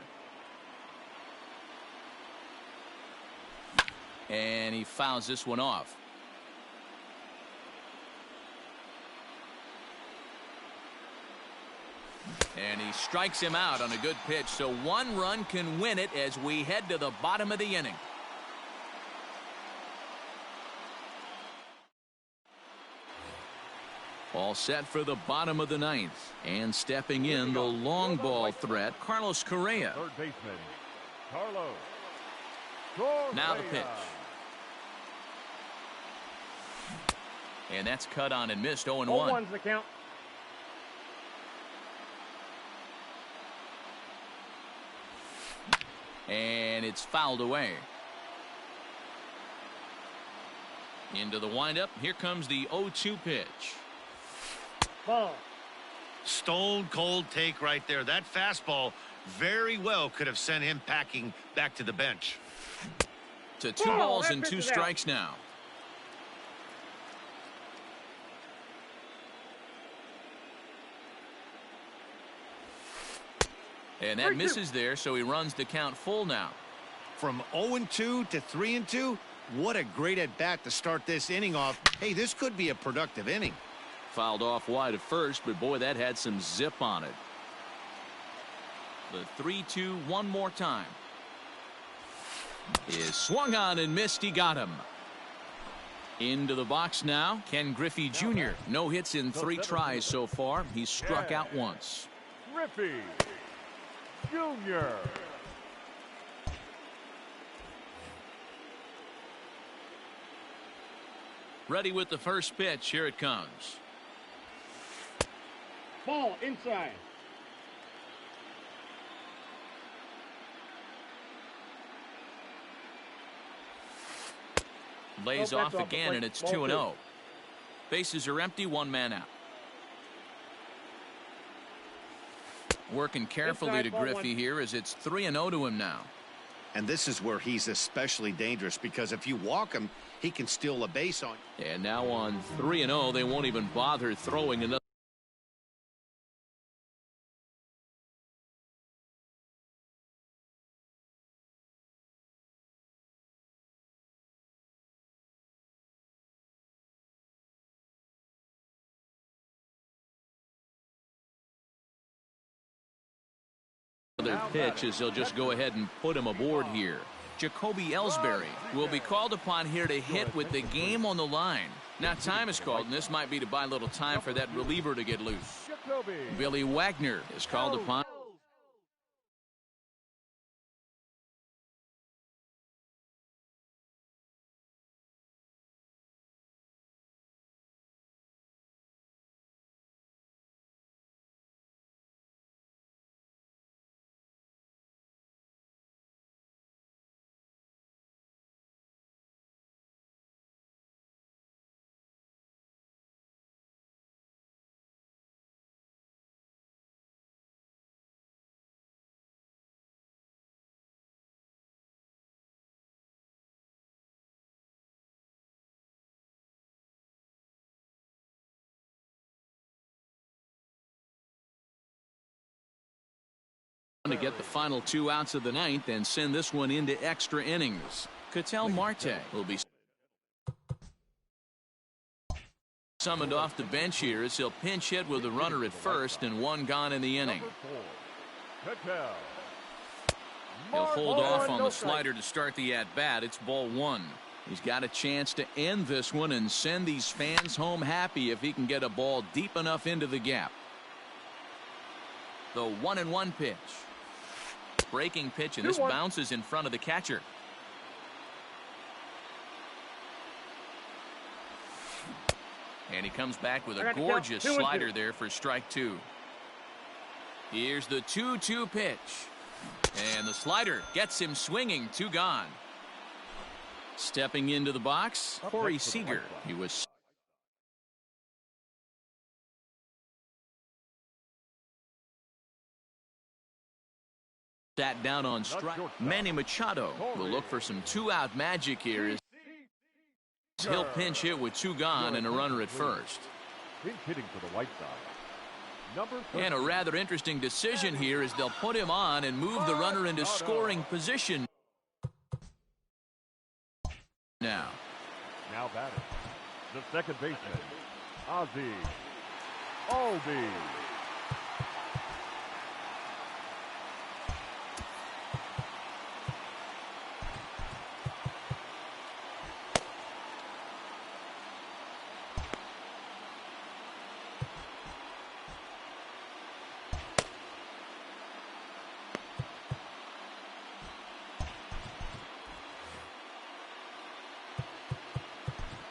And he fouls this one off. And he strikes him out on a good pitch, so one run can win it as we head to the bottom of the inning. All set for the bottom of the ninth, and stepping in the long ball threat, Carlos Correa. Third baseman. Carlos. Correa. Now the pitch. And that's cut on and missed. 0-1. 0-1's the count. And it's fouled away. Into the windup. Here comes the 0-2 pitch. Ball. Stone cold take right there. That fastball very well could have sent him packing back to the bench. To 2 Ball, balls that and pitch 2 is out. strikes now. And that 3-2. misses there, so he runs the count full now. From 0-2 to 3-2, what a great at bat to start this inning off. Hey, this could be a productive inning. Fouled off wide at first, but boy, that had some zip on it. The 3-2 one more time. Is swung on and missed. He got him. Into the box now, Ken Griffey Jr. No hits in 3 tries so far. He's struck out once. Griffey Jr. Ready with the first pitch. Here it comes. Ball inside. Lays Oh, off that's off the again, plate. and it's Ball 2-0. Bases are empty, 1 man out. Working carefully Inside, to ball Griffey one. here as it's 3-0 to him now. And this is where he's especially dangerous, because if you walk him, he can steal a base on you. And now on 3-0, they won't even bother throwing another. Pitch as they'll just go ahead and put him aboard here. Jacoby Ellsbury will be called upon here to hit with the game on the line. Now time is called, and this might be to buy a little time for that reliever to get loose. Jacoby. Billy Wagner is called upon. To get the final 2 outs of the ninth and send this one into extra innings. Ketel Marte will be summoned off the bench here as he'll pinch hit with a runner at first and 1 gone in the inning. He'll hold off on the slider to start the at-bat. It's ball 1. He's got a chance to end this one and send these fans home happy if he can get a ball deep enough into the gap. The 1-1 pitch. Breaking pitch, and this bounces in front of the catcher. And he comes back with a gorgeous slider there for strike 2. Here's the 2-2 pitch. And the slider gets him swinging. 2 gone. Stepping into the box, Corey Seager. He was sat down on strike. Manny Machado will look for some 2-out magic here as he'll pinch hit with 2 gone and a runner at first. Pinch hitting for the White Sox. And a rather interesting decision here as they'll put him on and move the runner into scoring position. Now batting, the second baseman, Ozzie Albies.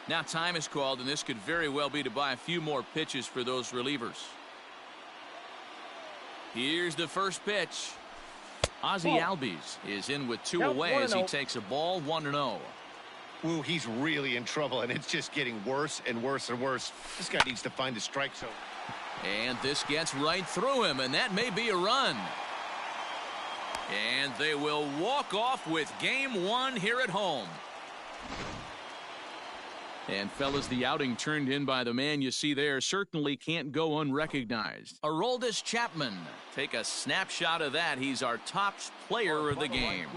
Now time is called, and this could very well be to buy a few more pitches for those relievers. Here's the first pitch. Ozzie Albies is in with 2 away as he takes a ball 1-0. Ooh, he's really in trouble, and it's just getting worse and worse and worse. This guy needs to find the strike zone. And this gets right through him, and that may be a run. And they will walk off with game 1 here at home. And fellas, the outing turned in by the man you see there certainly can't go unrecognized. Aroldis Chapman. Take a snapshot of that. He's our top player of the game.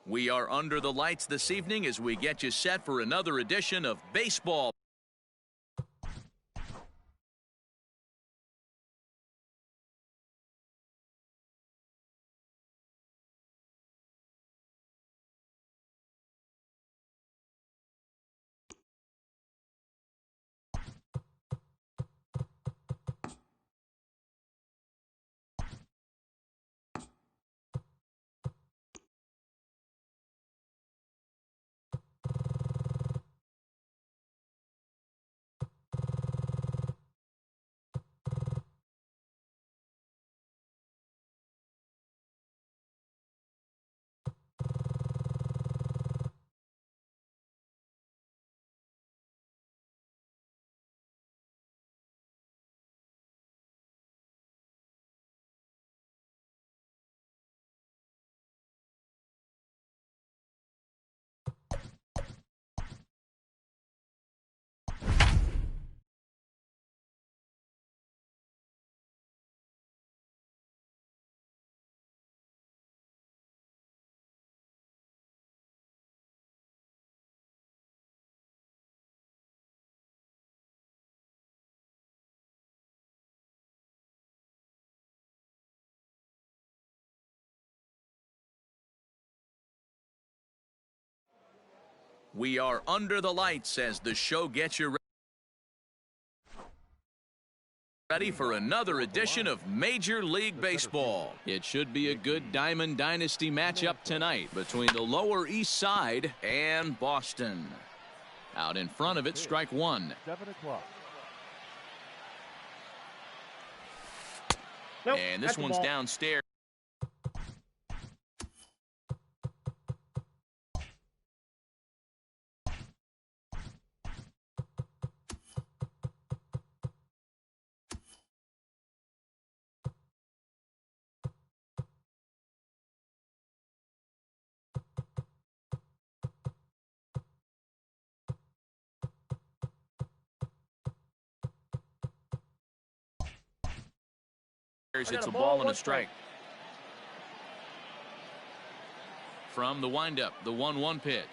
We are under the lights this evening as we get you set for another edition of baseball. We are under the lights as the show gets you ready for another edition of Major League Baseball. It should be a good Diamond Dynasty matchup tonight between the Lower East Side and Boston. Out in front of it, strike one. 7 o'clock. Nope, And this that's the one's ball. downstairs. It's a ball and a strike. From the windup, the 1-1 pitch.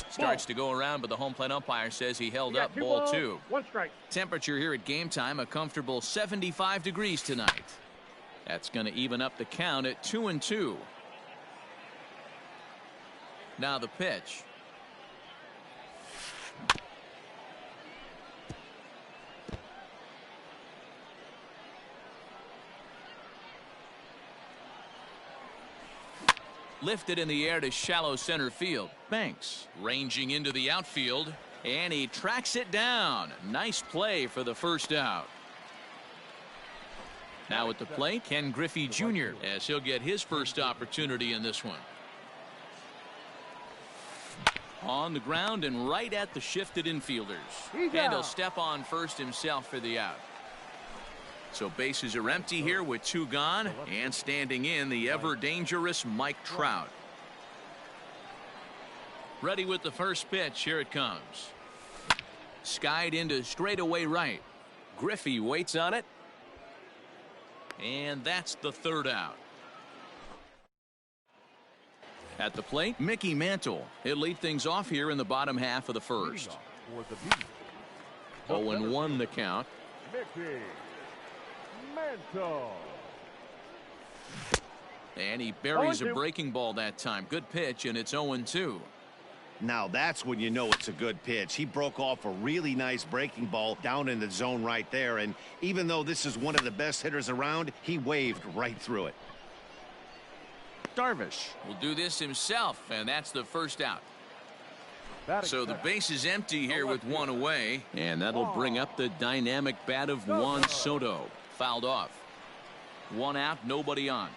Starts to go around, but the home plate umpire says he held up ball 2. 1 strike. Temperature here at game time, a comfortable 75 degrees tonight. That's going to even up the count at 2-2. Now the pitch. Lifted in the air to shallow center field. Banks ranging into the outfield, and he tracks it down. Nice play for the first out. Now at the plate, Ken Griffey Jr. as he'll get his first opportunity in this one. On the ground and right at the shifted infielders. And he'll step on first himself for the out. So bases are empty here with 2 gone, and standing in the ever dangerous Mike Trout. Ready with the first pitch. Here it comes. Skied into straightaway right. Griffey waits on it. And that's the third out. At the plate, Mickey Mantle. He'll lead things off here in the bottom half of the first. 0-1 the count. Mickey Mantle. And he buries a breaking ball that time. Good pitch, and it's 0-2. Now that's when you know it's a good pitch. He broke off a really nice breaking ball down in the zone right there, and even though this is one of the best hitters around, he waved right through it. Darvish will do this himself, and that's the first out. So the base is empty here with 1 away, and that'll bring up the dynamic bat of Juan Soto. Fouled off. 1 out, nobody on.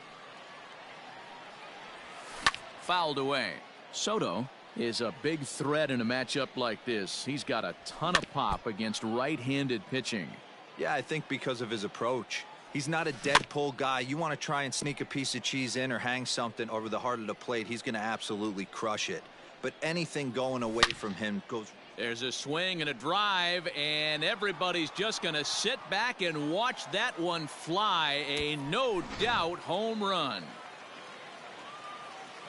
Fouled away. Soto is a big threat in a matchup like this. He's got a ton of pop against right-handed pitching. Yeah, I think because of his approach. He's not a dead pull guy. You want to try and sneak a piece of cheese in or hang something over the heart of the plate, he's going to absolutely crush it. But anything going away from him goes. There's a swing and a drive, and everybody's just going to sit back and watch that one fly. A no doubt home run.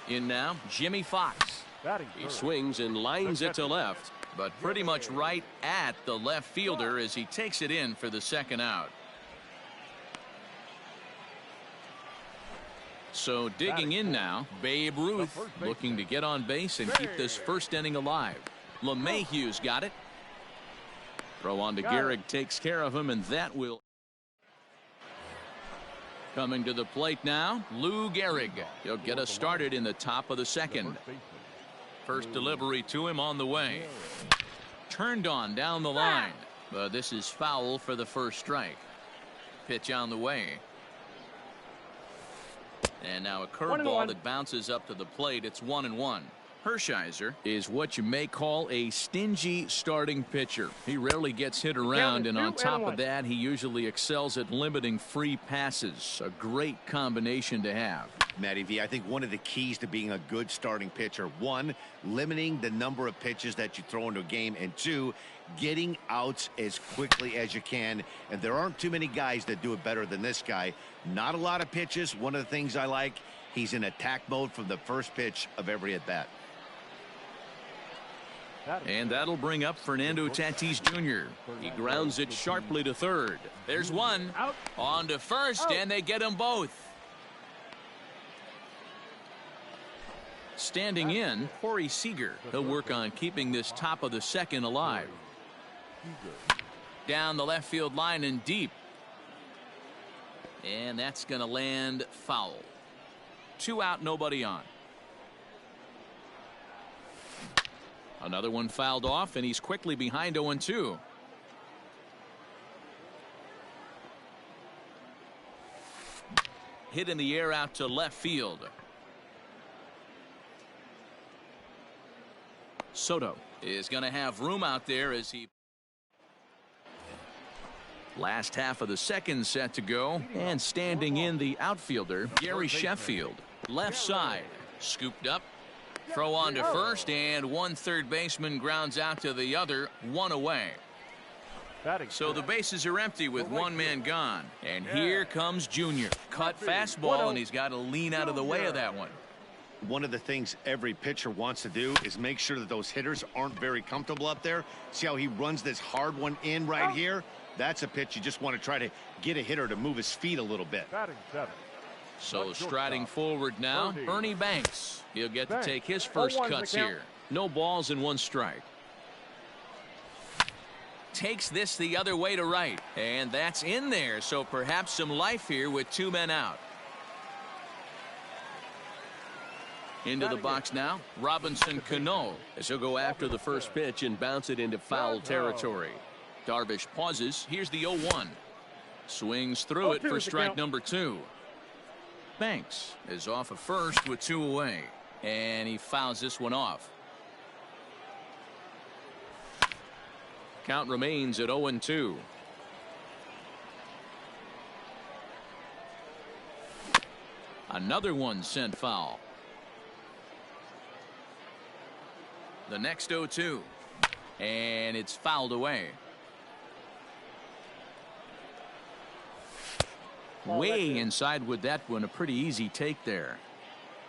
In now, Jimmy Fox. Batting He third. swings and lines it to left. But pretty much right at the left fielder as he takes it in for the second out. So digging in now, Babe Ruth looking to get on base and keep this first inning alive. LeMahieu's got it. Throw on to Gehrig takes care of him, and that will. Coming to the plate now, Lou Gehrig. He'll get us started in the top of the second. First delivery to him on the way. Turned on down the line, but this is foul for the first strike. Pitch on the way. And now a curveball that bounces up to the plate. It's 1-1. Hershiser is what you may call a stingy starting pitcher. He rarely gets hit around, and on top of that, he usually excels at limiting free passes. A great combination to have. Matty V, I think one of the keys to being a good starting pitcher, one, limiting the number of pitches that you throw into a game, and two, getting outs as quickly as you can. And there aren't too many guys that do it better than this guy. Not a lot of pitches. One of the things I like, he's in attack mode from the first pitch of every at bat. And that'll bring up Fernando Tatis Jr. He grounds it sharply to third. There's one. On to first, and they get them both. Standing in, Corey Seager. He'll work on keeping this top of the second alive. Down the left field line and deep. And that's going to land foul. 2 out, nobody on. Another one fouled off, and he's quickly behind 0-2. Hit in the air out to left field. Soto is going to have room out there as he. Last half of the second set to go, and standing in the outfielder, Gary Sheffield. Left side, scooped up. Throw on to first, and one third baseman grounds out to the other, 1 away. So the bases are empty with 1 man gone. And here comes Junior. Cut fastball, and he's got to lean out of the way of that one. One of the things every pitcher wants to do is make sure that those hitters aren't very comfortable up there. See how he runs this hard one in right here? That's a pitch you just want to try to get a hitter to move his feet a little bit. So striding forward now, Ernie Banks. He'll get to take his first cuts here. No balls and 1 strike. Takes this the other way to right, and that's in there, so perhaps some life here with 2 men out. Into the box now, Robinson Cano, as he'll go after the first pitch and bounce it into foul territory. Darvish pauses. Here's the 0-1. Swings through it for strike number 2. Banks is off of first with 2 away, and he fouls this one off. Count remains at 0-2. Another one sent foul. The next 0-2, and it's fouled away. Way inside with that one. A pretty easy take there.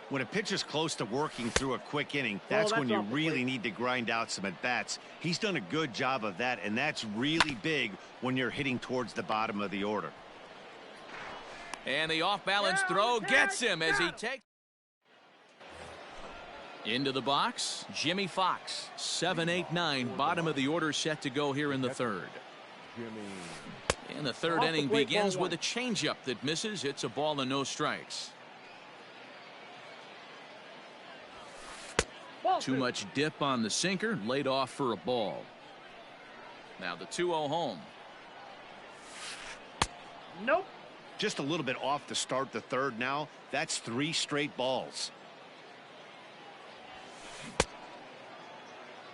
When a pitcher's close to working through a quick inning, that's when you really need to grind out some at-bats. He's done a good job of that, and that's really big when you're hitting towards the bottom of the order. And the off-balance throw gets him as he takes. Into the box, Jimmy Fox. 7-8-9, bottom of the order set to go here in the third. And the third inning begins with a changeup that misses. It's a ball and no strikes. Too much dip on the sinker, laid off for a ball. Now the 2-0 home. Nope. Just a little bit off to start the third now. That's 3 straight balls.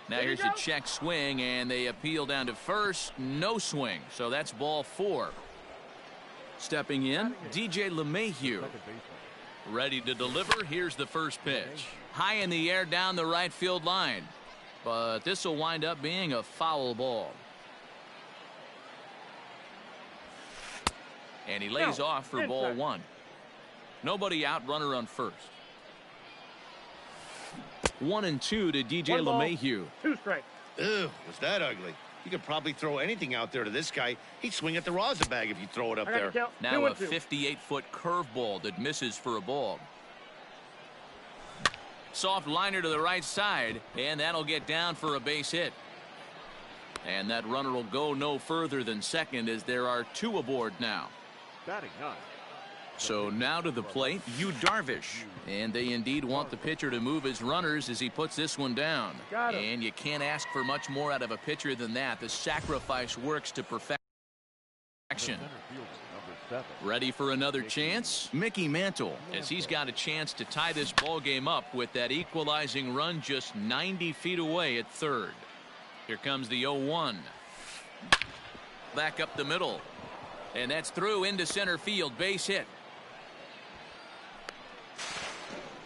Now here's a check swing, and they appeal down to first. No swing, so that's ball 4. Stepping in, DJ LeMahieu. Ready to deliver. Here's the first pitch. High in the air down the right field line. But this will wind up being a foul ball. And he lays off for ball 1. Nobody out, runner on first. 1-2 to DJ One ball, LeMahieu. 2 strikes. Ew, was that ugly? You could probably throw anything out there to this guy. He'd swing at the rosin bag if you throw it up I got there. to count. Now 2 a and 2. 58-foot curveball that misses for a ball. Soft liner to the right side, and that'll get down for a base hit. And that runner will go no further than second as there are 2 aboard now. Batting 9. So now to the plate, Yu Darvish. And they indeed want the pitcher to move his runners as he puts this one down. Got him. And you can't ask for much more out of a pitcher than that. The sacrifice works to perfection. Center fielder, number 7. Ready for another chance? Mickey Mantle, as he's got a chance to tie this ball game up with that equalizing run just 90 feet away at third. Here comes the 0-1. Back up the middle. And that's through into center field. Base hit.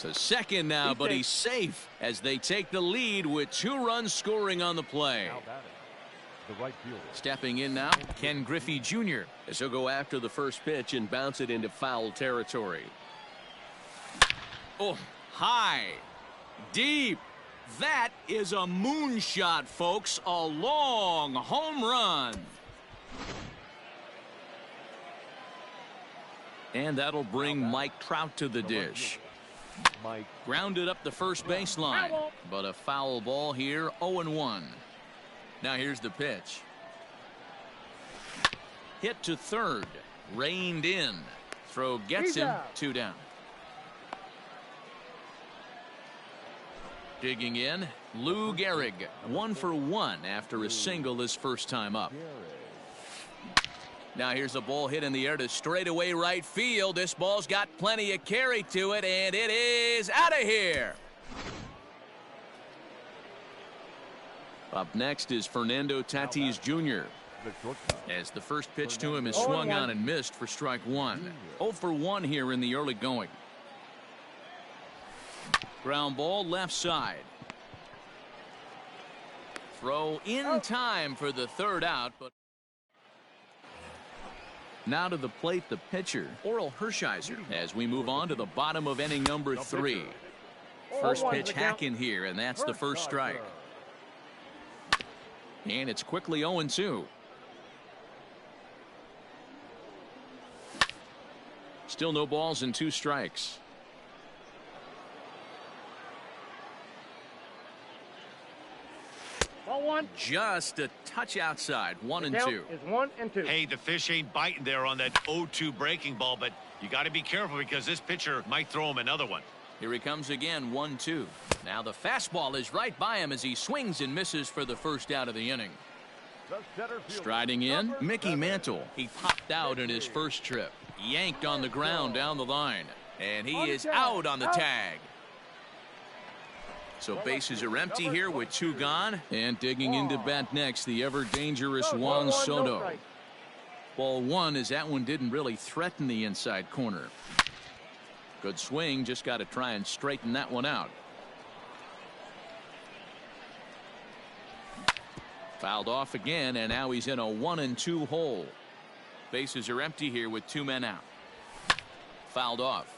To second now, but he's safe as they take the lead with 2 runs scoring on the play. Now batting, the right fielder. Stepping in now, Ken Griffey Jr. As he'll go after the first pitch and bounce it into foul territory. Oh, high, deep. That is a moonshot, folks. A long home run. And that'll bring Mike Trout to the dish. Mike. Grounded up the first baseline, but a foul ball here, 0-1. Now here's the pitch. Hit to third, reined in. Throw gets him, 2 down. Digging in, Lou Gehrig, 1 for 1 after a single his first time up. Now here's a ball hit in the air to straightaway right field. This ball's got plenty of carry to it, and it is out of here. Up next is Fernando Tatis Jr. The shortstop. as the first pitch to him is swung on and missed for strike 1. 0 for 1 here in the early going. Ground ball left side. Throw in time for the 3rd out, but now to the plate, the pitcher, Oral Hershiser, as we move on to the bottom of inning number 3. First pitch hack in here, and that's the first strike. And it's quickly 0-2. Still no balls and 2 strikes. Ball 1. Just a touch outside. 1 and 2. Is 1 and 2. Hey, the fish ain't biting there on that 0-2 breaking ball, but you got to be careful because this pitcher might throw him another one. Here he comes again, 1-2. Now the fastball is right by him as he swings and misses for the first out of the inning. Striding in, Mickey Mantle. He popped out in his first trip. Yanked on the ground down the line. And he is out on the tag. So bases are empty here with 2 gone. And digging into bat next, the ever-dangerous Juan Soto. Ball 1 as that one didn't really threaten the inside corner. Good swing, just got to try and straighten that one out. Fouled off again, and now he's in a 1-2 hole. Bases are empty here with 2 men out. Fouled off.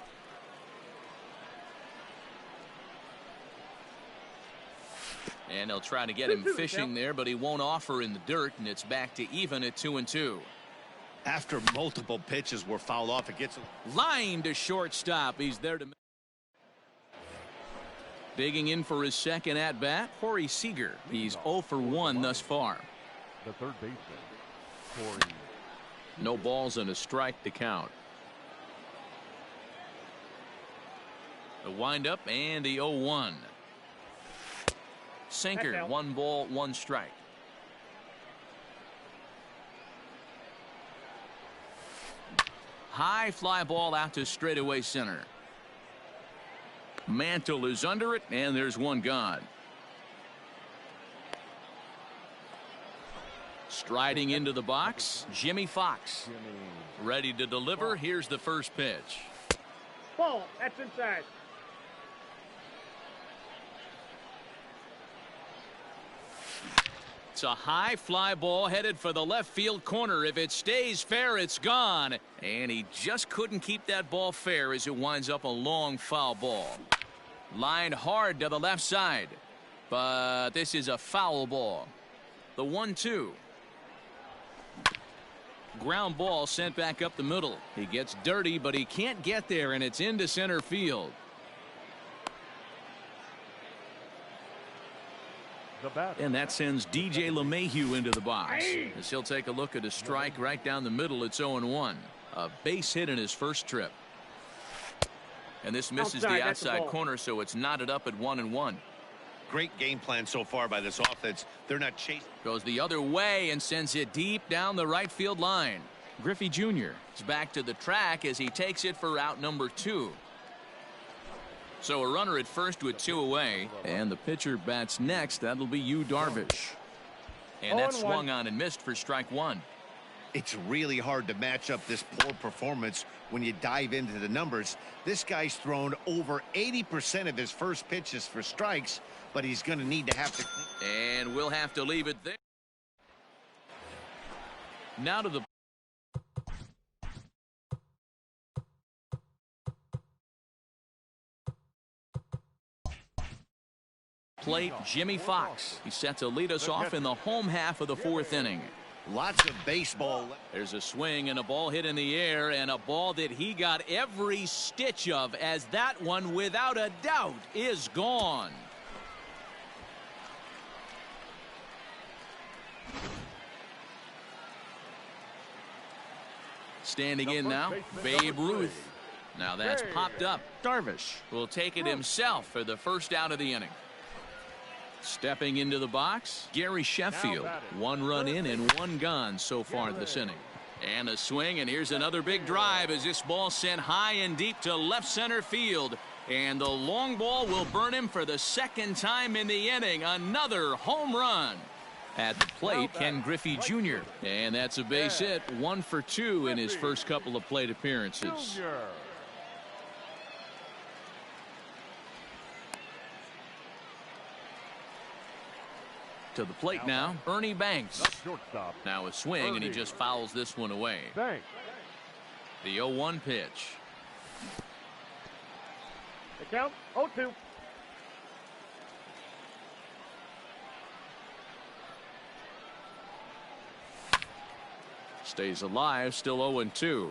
And they'll try to get him fishing there, but he won't offer in the dirt, and it's back to even at 2-2. After multiple pitches were fouled off, it gets Line to shortstop. He's there to. Digging in for his second at bat, Corey Seager. He's 0 for 1 thus far. The third baseman, Corey. No balls and a strike to count. The windup and the 0-1. Sinker, 1 ball, 1 strike. High fly ball out to straightaway center. Mantle is under it, and there's 1 gone. Striding into the box, Jimmy Fox. Ready to deliver. Here's the first pitch. Ball. That's inside. It's a high fly ball headed for the left field corner. If it stays fair, it's gone. And he just couldn't keep that ball fair as it winds up a long foul ball. Lined hard to the left side. But this is a foul ball. The 1-2. Ground ball sent back up the middle. He gets dirty, but he can't get there, and it's into center field. And that sends DJ LeMahieu into the box. As he'll take a look at a strike right down the middle. It's 0-1. A base hit in his first trip. And this misses the outside corner, so it's knotted up at 1-1. Great game plan so far by this offense. They're not chasing. Goes the other way and sends it deep down the right field line. Griffey Jr. is back to the track as he takes it for out number 2. So a runner at first with 2 away, and the pitcher bats next. That'll be Yu Darvish. And that swung on and missed for strike 1. It's really hard to match up this poor performance when you dive into the numbers. This guy's thrown over 80% of his first pitches for strikes, but he's going to need to have to. And we'll have to leave it there. Now to the plate, Jimmy Fox. He's set to lead us off in the home half of the 4th inning. Lots of baseball. There's a swing and a ball hit in the air, and a ball that he got every stitch of, as that one without a doubt is gone. Standing in now, Babe Ruth. Now that's popped up. Darvish will take it himself for the first out of the inning. Stepping into the box, Gary Sheffield. 1 run in and 1 gone so far this inning. And a swing, and here's another big drive as this ball sent high and deep to left center field. And the long ball will burn him for the 2nd time in the inning. Another home run. At the plate, Ken Griffey Jr. And that's a base hit. 1 for 2 in his first couple of plate appearances. To the plate now, Ernie Banks. Now a swing, and he just fouls this one away. The 0-1 pitch. The count, 0-2. Stays alive, still 0-2.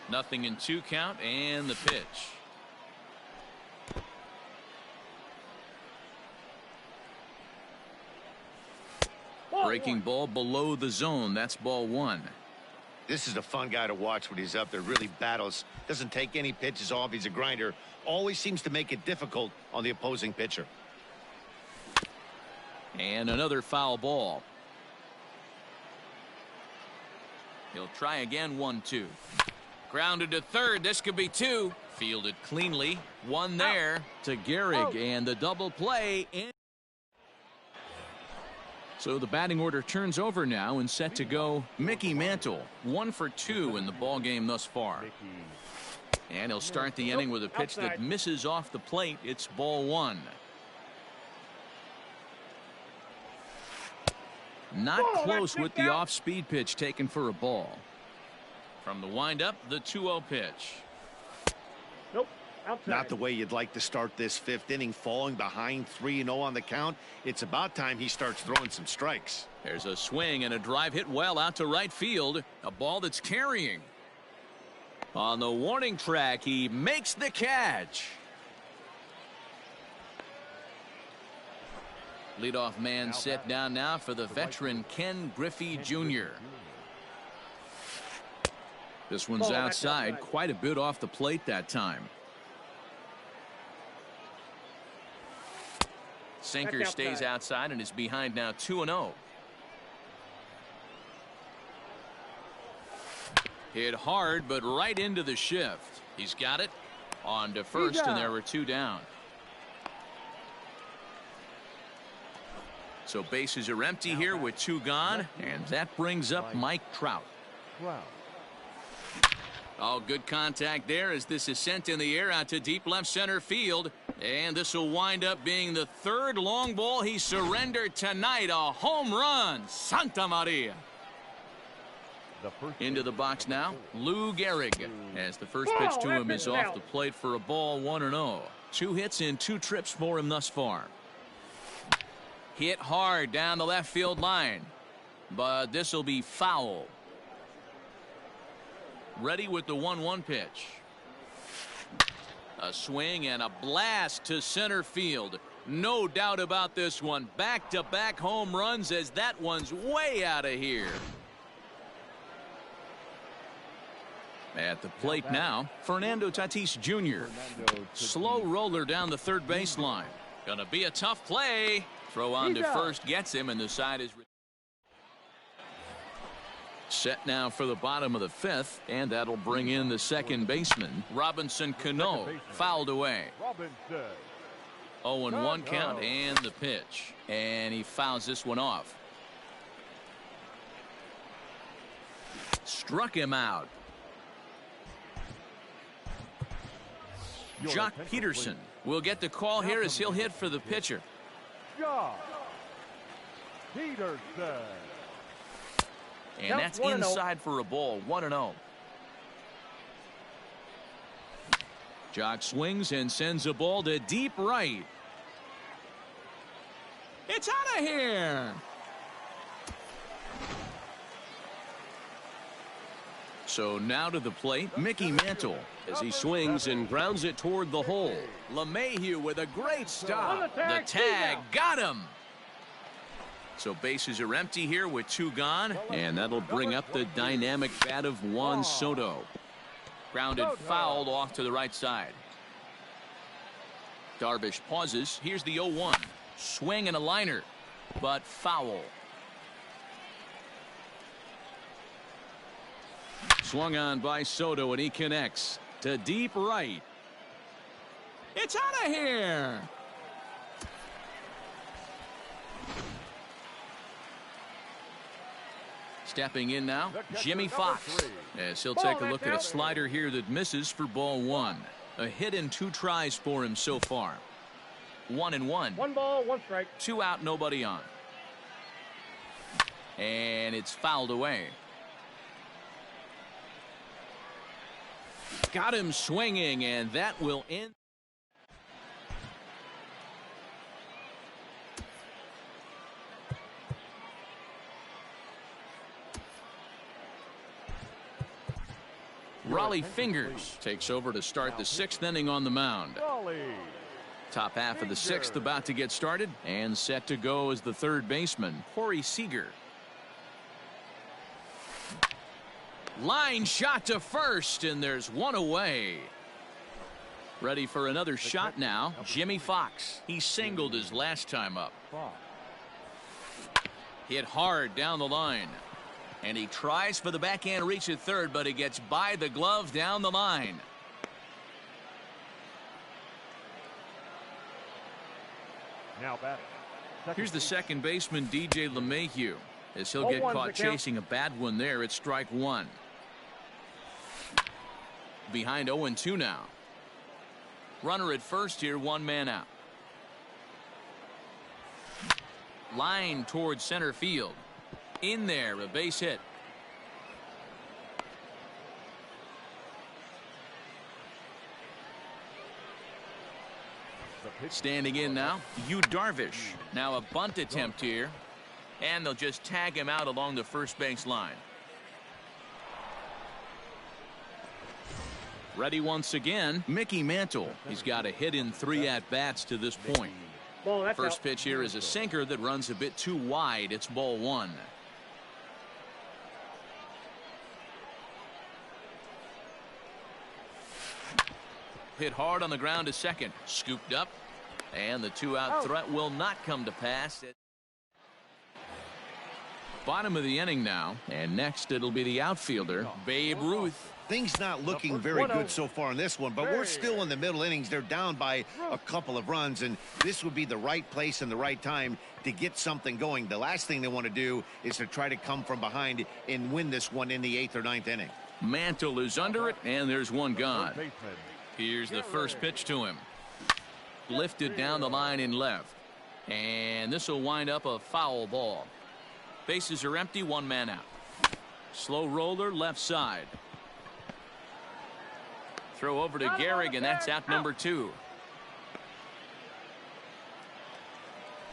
Nothing in 2 count, and the pitch. Breaking ball below the zone. That's ball 1. This is a fun guy to watch when he's up there. Really battles. Doesn't take any pitches off. He's a grinder. Always seems to make it difficult on the opposing pitcher. And another foul ball. He'll try again. 1-2. Grounded to third. This could be 2. Fielded cleanly. 1 there to Gehrig, and the double play in. So the batting order turns over now, and set to go Mickey Mantle. 1 for 2 in the ball game thus far. And he'll start the inning with a pitch that misses off the plate. It's ball 1. Not close with the off-speed pitch taken for a ball. From the windup, the 2-0 pitch. Nope. Outside. Not the way you'd like to start this 5th inning, falling behind 3-0 on the count. It's about time he starts throwing some strikes. There's a swing and a drive hit well out to right field. A ball that's carrying. On the warning track, he makes the catch. Leadoff man set down now for the veteran Ken Griffey Jr. This one's outside, quite a bit off the plate that time. Sinker stays outside and is behind now 2-0. Hit hard, but right into the shift. He's got it on to first, and there were 2 down. So bases are empty here with 2 gone, and that brings up Mike Trout. Oh, good contact there as this is sent in the air out to deep left center field. And this will wind up being the 3rd long ball he surrendered tonight. A home run. Santa Maria. Into the box now, Lou Gehrig, as the first pitch to him is off the plate for a ball, 1-0. 2 hits in 2 trips for him thus far. Hit hard down the left field line, but this will be foul. Ready with the 1-1 pitch. A swing and a blast to center field. No doubt about this one. Back-to-back home runs, as that one's way out of here. At the plate now, Fernando Tatis Jr. Slow roller down the third baseline. Gonna be a tough play. Throw on to first gets him, and the side is set now for the bottom of the 5th, and that'll bring in the second baseman, Robinson Cano. Fouled away. 0-1 count, and the pitch, and he fouls this one off. Struck him out. Jock Peterson will get the call here as he'll hit for the pitcher. Jock Peterson. And that's inside for a ball, 1-0. Jock swings and sends a ball to deep right. It's out of here. So now to the plate, Mickey Mantle, As he swings and grounds it toward the hole. LeMahieu with a great stop. The tag got him. So bases are empty here with 2 gone, and that'll bring up the dynamic bat of Juan Soto. Grounded fouled off to the right side. Darvish pauses. Here's the 0-1. Swing and a liner, but foul. Swung on by Soto, and he connects to deep right. It's out of here. Stepping in now, Jimmy Fox, as he'll take a look at a slider here that misses for ball 1. A hit in 2 tries for him so far. 1-1. 1 ball, 1 strike. 2 out, nobody on. And it's fouled away. Got him swinging, and that will end. Raleigh Fingers takes over to start the 6th inning on the mound. Top half of the 6th about to get started, and set to go as the 3rd baseman, Corey Seager. Line shot to first, and there's 1 away. Ready for another shot now, Jimmy Fox. He singled his last time up. Hit hard down the line. And he tries for the backhand reach at third, but he gets by the glove down the line. Now batting. Here's the second baseman, DJ LeMahieu, as he'll get caught chasing a bad one there at strike 1. Behind 0-2 now. Runner at first here, 1 man out. Line towards center field. In there, a base hit. Standing in now, Yu Darvish. Now a bunt attempt here, and they'll just tag him out along the first base line. Ready once again, Mickey Mantle. He's got a hit in 3 at-bats to this point. First pitch here is a sinker that runs a bit too wide. It's ball 1. Hit hard on the ground to second. Scooped up. And the 2-out threat will not come to pass. Bottom of the inning now. And next it'll be the outfielder, Babe Ruth. Things not looking very good so far in this one, but we're still in the middle innings. They're down by a couple of runs, and this would be the right place and the right time to get something going. The last thing they want to do is to try to come from behind and win this one in the 8th or 9th inning. Mantle is under it, and there's 1 gone. Here's the first pitch to him. Lifted down the line in left. And this will wind up a foul ball. Bases are empty, 1 man out. Slow roller left side. Throw over to Gehrig, and that's out number 2.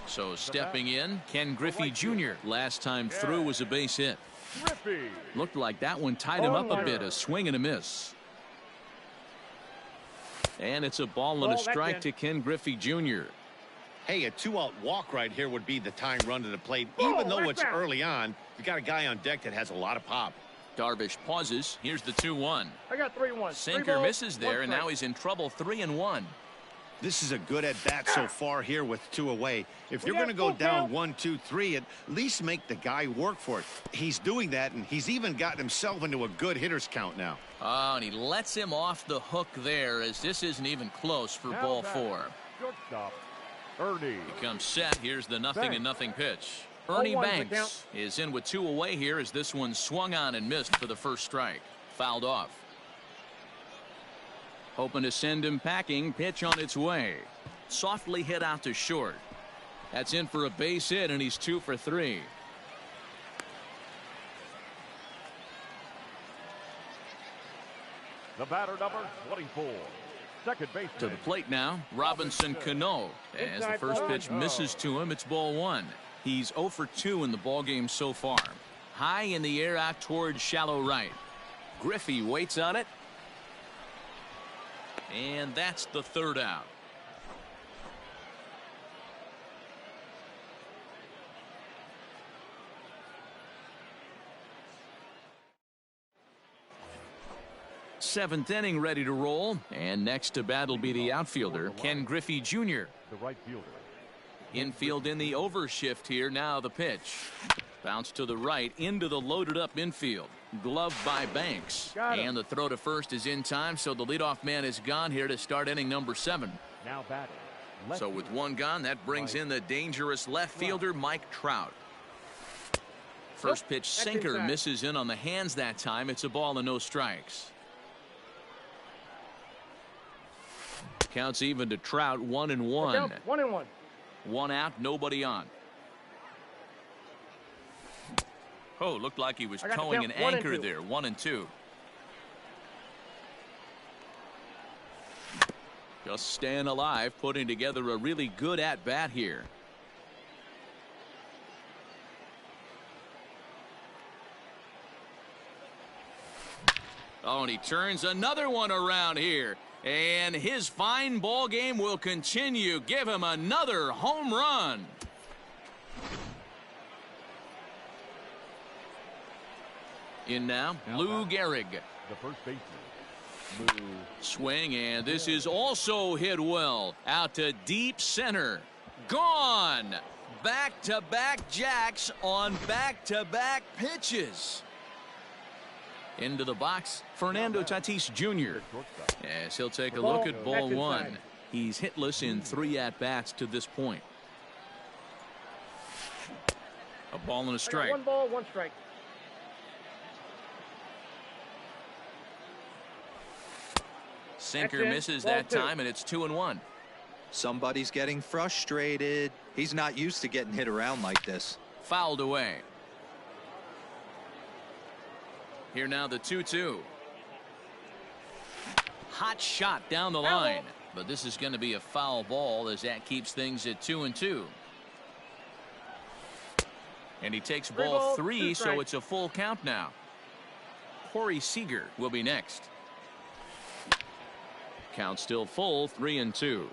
So stepping in, Ken Griffey Jr. Last time through was a base hit. Griffey. Looked like that one tied him up a bit. A swing and a miss. And it's a ball and a strike to Ken Griffey Jr. Hey, a 2-out walk right here would be the tying run to the plate. Even though it's early on, you got a guy on deck that has a lot of pop. Darvish pauses. Here's the 2-1. I got 3-1. Sinker misses there, and now he's in trouble. 3-1. This is a good at bat so far here with 2 away. If you're going to go down 1, 2, 3, at least make the guy work for it. He's doing that, and he's even gotten himself into a good hitter's count now. Oh, and he lets him off the hook there, as this isn't even close for ball 4. Shortstop, Ernie. He comes set. Here's the 0-0 pitch. Ernie Banks is in with 2 away here as this one swung on and missed for the first strike. Fouled off. Hoping to send him packing. Pitch on its way. Softly hit out to short. That's in for a base hit, and he's 2 for 3. The batter, number 24. Second baseman. To the plate now, Robinson Cano. As the first pitch misses to him, it's ball 1. He's 0 for 2 in the ballgame so far. High in the air out towards shallow right. Griffey waits on it. And that's the 3rd out. Seventh inning ready to roll. And next to bat will be the outfielder, Ken Griffey Jr. The right fielder. Infield in the overshift here. Now the pitch. Bounce to the right into the loaded up infield. Gloved by Banks. And the throw to first is in time, so the leadoff man is gone here to start inning number 7. Now batting. So with 1 gone, that brings in the dangerous left fielder, Mike Trout. First pitch sinker misses in on the hands that time. It's a ball and no strikes. Counts even to Trout. 1-1. 1-1. 1 out, nobody on. Oh, looked like he was towing an anchor there. 1-2. Just staying alive, putting together a really good at-bat here. Oh, and he turns another one around here. And his fine ball game will continue. Give him another home run. In now, Lou Gehrig. The first baseman. Lou. Swing, and this is also hit well. Out to deep center. Gone. Back-to-back jacks on back-to-back pitches. Into the box, Fernando Tatis Jr. As he'll take a look at ball 1. He's hitless in 3 at-bats to this point. A ball and a strike. 1 ball, 1 strike. Sinker misses that time, and it's 2-1. Somebody's getting frustrated. He's not used to getting hit around like this. Fouled away. Here now the 2-2. Hot shot down the line, but this is going to be a foul ball as that keeps things at 2-2. And he takes ball 3, so it's a full count now. Corey Seager will be next. Count still full, 3-2.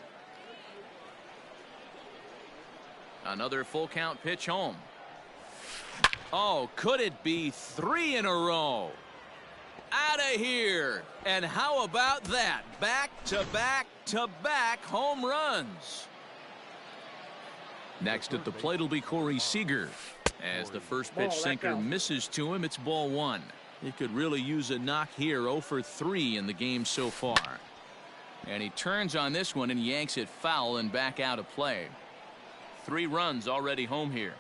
Another full count pitch home. Oh, could it be 3 in a row? Out of here. And how about that? Back-to-back-to-back home runs. Next at the plate will be Corey Seager. As the first pitch sinker misses to him, it's ball 1. He could really use a knock here. 0 for 3 in the game so far. And he turns on this one and yanks it foul and back out of play. 3 runs already home here.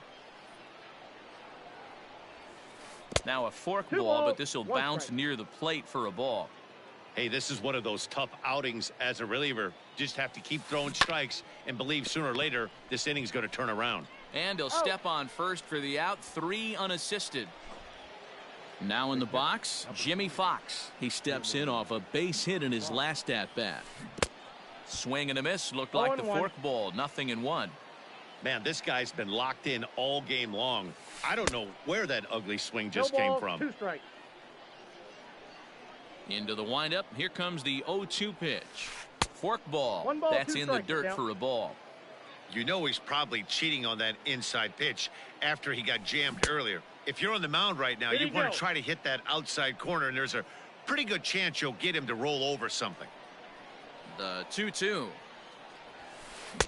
Now a fork ball, but this will bounce near the plate for a ball. Hey, this is one of those tough outings as a reliever. Just have to keep throwing strikes and believe sooner or later this inning's going to turn around. And he'll step on first for the out. 3 unassisted. Now in the box, Jimmy Fox. He steps in off a base hit in his last at-bat. Swing and a miss. Looked like the fork ball. 0-1. Man, this guy's been locked in all game long. I don't know where that ugly swing just came from. 2 strikes. Into the windup. Here comes the 0-2 pitch. Fork ball. 1 ball, That's 2 in the strikes, dirt down. for a ball. You know he's probably cheating on that inside pitch after he got jammed earlier. If you're on the mound right now, Here you you want go. to try to hit that outside corner, and there's a pretty good chance you'll get him to roll over something. The 2-2.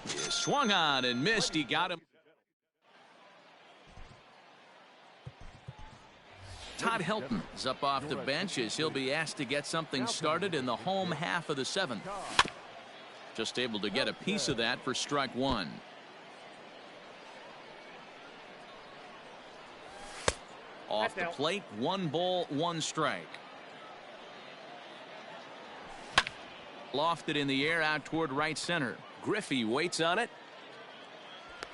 He swung on and missed. He got him. Todd Helton is up off the bench as he'll be asked to get something started in the home half of the 7th. Just able to get a piece of that for strike 1. Off the plate, 1 ball, 1 strike. Lofted in the air out toward right center. Griffey waits on it.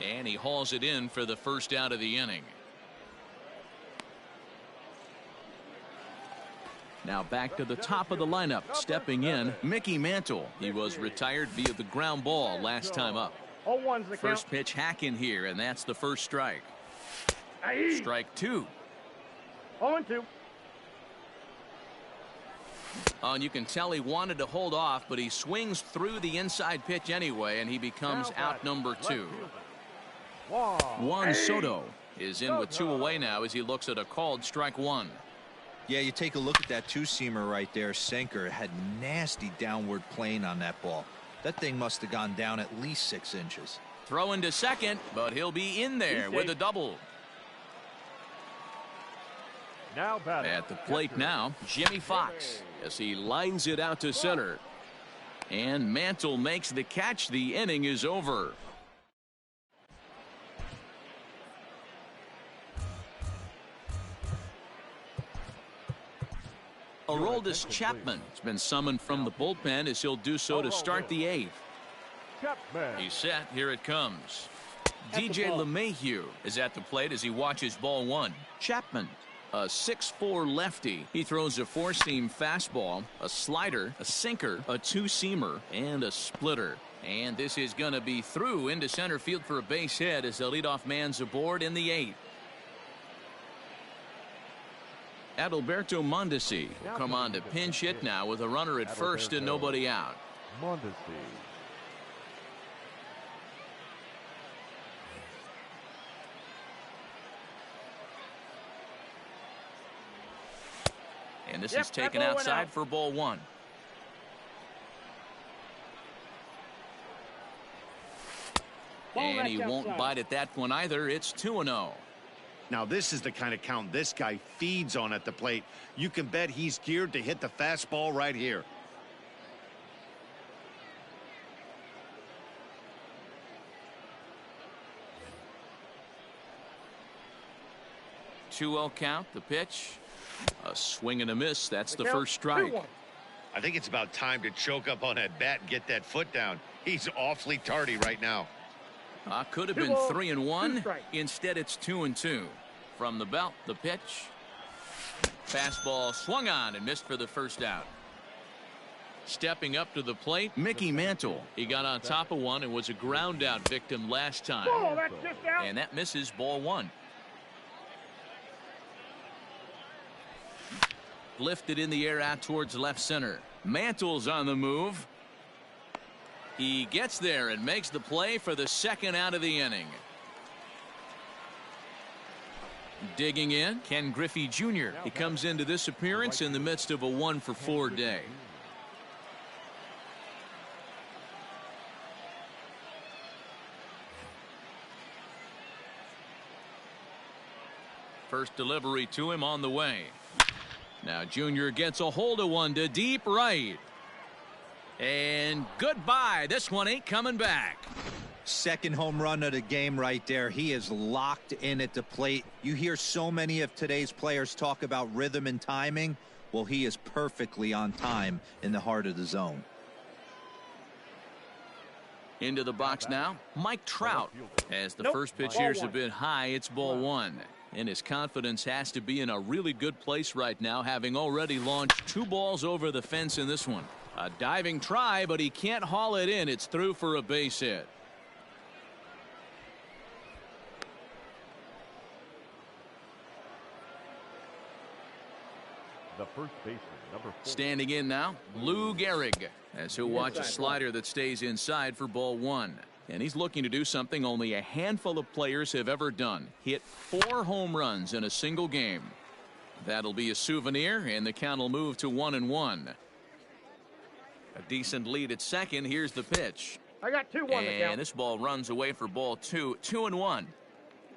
And he hauls it in for the first out of the inning. Now back to the top of the lineup. Stepping in, Mickey Mantle. He was retired via the ground ball last time up. 0-1's the First count. pitch hack in here, and that's the first strike. Aye. Strike 2. 0-2. Oh, and you can tell he wanted to hold off, but he swings through the inside pitch anyway, and he becomes out number 2. Juan Soto is in with 2 away now as he looks at a called strike 1. Yeah, you take a look at that 2-seamer right there. Sinker had nasty downward plane on that ball. That thing must have gone down at least 6 inches. Throw into second, but he'll be in there with a double. Now batting. At the plate now, Jimmy Fox as he lines it out to center. And Mantle makes the catch. The inning is over. Aroldis Chapman has been summoned from the bullpen as he'll do so to start the 8th. Chapman. He's set. Here it comes. DJ LeMahieu is at the plate as he watches ball 1. Chapman, a 6'4" lefty. He throws a 4-seam fastball, a slider, a sinker, a 2-seamer, and a splitter. And this is going to be through into center field for a base hit as the leadoff man's aboard in the 8th. Adalberto Mondesi will come on to pinch hit now with a runner at first and nobody out. Mondesi. And this is taken outside for ball 1. And he won't bite at that one either. It's 2-0. Now this is the kind of count this guy feeds on at the plate. You can bet he's geared to hit the fastball right here. Two-0 count. The pitch. A swing and a miss. That's the first strike. 2-1. I think it's about time to choke up on that bat and get that foot down. He's awfully tardy right now. Could have been 3-1. Instead, it's 2-2. From the belt, the pitch. Fastball swung on and missed for the first out. Stepping up to the plate, Mickey Mantle. He got on top of one and was a ground out victim last time. Oh, that's just out. And that misses ball 1. Lifted in the air out towards left center. Mantle's on the move. He gets there and makes the play for the second out of the inning. Digging in, Ken Griffey Jr. He comes into this appearance in the midst of a 1-for-4 day. First delivery to him on the way. Now Jr. gets a hold of one to deep right. And goodbye. This one ain't coming back. Second home run of the game right there. He is locked in at the plate. You hear so many of today's players talk about rhythm and timing. Well, he is perfectly on time in the heart of the zone. Into the box now, Mike Trout. As the first pitch here's a bit high, it's ball 1. And his confidence has to be in a really good place right now, having already launched 2 balls over the fence in this one. A diving try, but he can't haul it in. It's through for a base hit. The first baseman, number 4. Standing in now, Lou Gehrig, as he'll watch a slider that stays inside for ball 1. And he's looking to do something only a handful of players have ever done. Hit 4 home runs in a single game. That'll be a souvenir, and the count will move to 1-1. A decent lead at second. Here's the pitch. I got 2-1 to count. And this ball runs away for ball 2. 2-1.